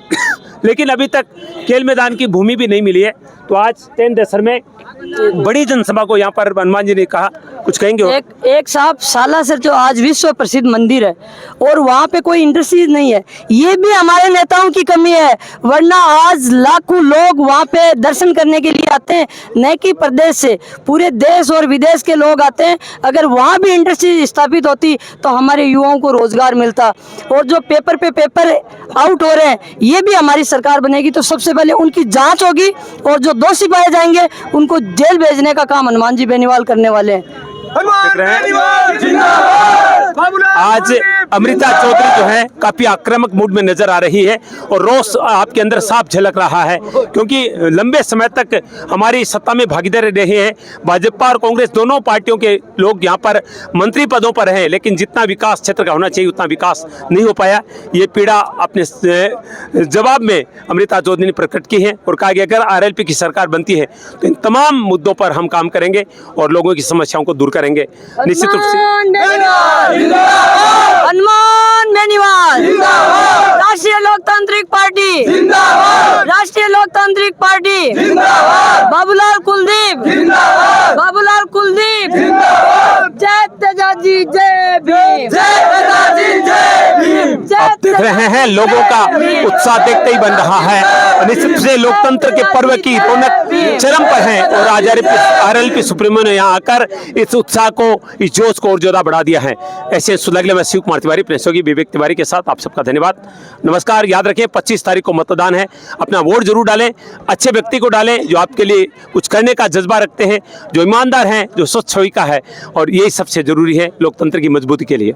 लेकिन अभी तक खेल मैदान की भूमि भी नहीं मिली है। तो आज 10 दशहर में बड़ी जनसभा को यहाँ पर हनुमान जी ने कहा, कुछ कहेंगे? एक साहब, सालासर जो आज विश्व प्रसिद्ध मंदिर है और वहाँ पे कोई इंडस्ट्रीज नहीं है, ये भी हमारे नेताओं की कमी है। वरना आज लाखों लोग वहाँ पे दर्शन करने के लिए आते हैं, न कि प्रदेश से, पूरे देश और विदेश के लोग आते हैं। अगर वहाँ भी इंडस्ट्री स्थापित होती तो हमारे युवाओं को रोजगार मिलता। और जो पेपर पे पेपर आउट हो रहे हैं, ये भी हमारी सरकार बनेगी तो सबसे पहले उनकी जांच होगी और जो दोषी पाए जाएंगे उनको जेल भेजने का काम हनुमान जी बेनीवाल करने वाले हैं। आज अमृता चौधरी जो है काफी आक्रामक मूड में नजर आ रही है और रोष आपके अंदर साफ झलक रहा है, क्योंकि लंबे समय तक हमारी सत्ता में भागीदार रहे हैं। भाजपा और कांग्रेस दोनों पार्टियों के लोग यहाँ पर मंत्री पदों पर हैं, लेकिन जितना विकास क्षेत्र का होना चाहिए उतना विकास नहीं हो पाया। ये पीड़ा अपने जवाब में अमृता चौधरी ने प्रकट की है और कहा कि अगर आरएलपी की सरकार बनती है तो इन तमाम मुद्दों पर हम काम करेंगे और लोगों की समस्याओं को दूर करेंगे। निश्चित रूप से हनुमान बेनीवाल, राष्ट्रीय लोकतांत्रिक पार्टी, राष्ट्रीय लोकतांत्रिक पार्टी, बाबूलाल कुलदीप, बाबूलाल कुलदीप, जय तेजाजी, जय भीम, जय तेजाजी, जय भीम। आप देख रहे हैं लोगों का उत्साह देखते ही बन रहा है। निश्चित रूप से लोकतंत्र के पर्व की रौनक चरम पर है और आज आरएलपी सुप्रीमो ने यहाँ आकर इस उत्साह को, इस जोश को और ज्यादा बढ़ा दिया है। ऐसे सुलगले में शिव कुमार तिवारी, अपने सहयोगी विवेक तिवारी के साथ आप सबका धन्यवाद, नमस्कार। याद रखें 25 तारीख को मतदान है, अपना वोट जरूर डालें, अच्छे व्यक्ति को डालें जो आपके लिए कुछ करने का जज्बा रखते हैं, जो ईमानदार हैं, जो स्वच्छ छवि का है, और यही सबसे जरूरी है लोकतंत्र की मजबूती के लिए।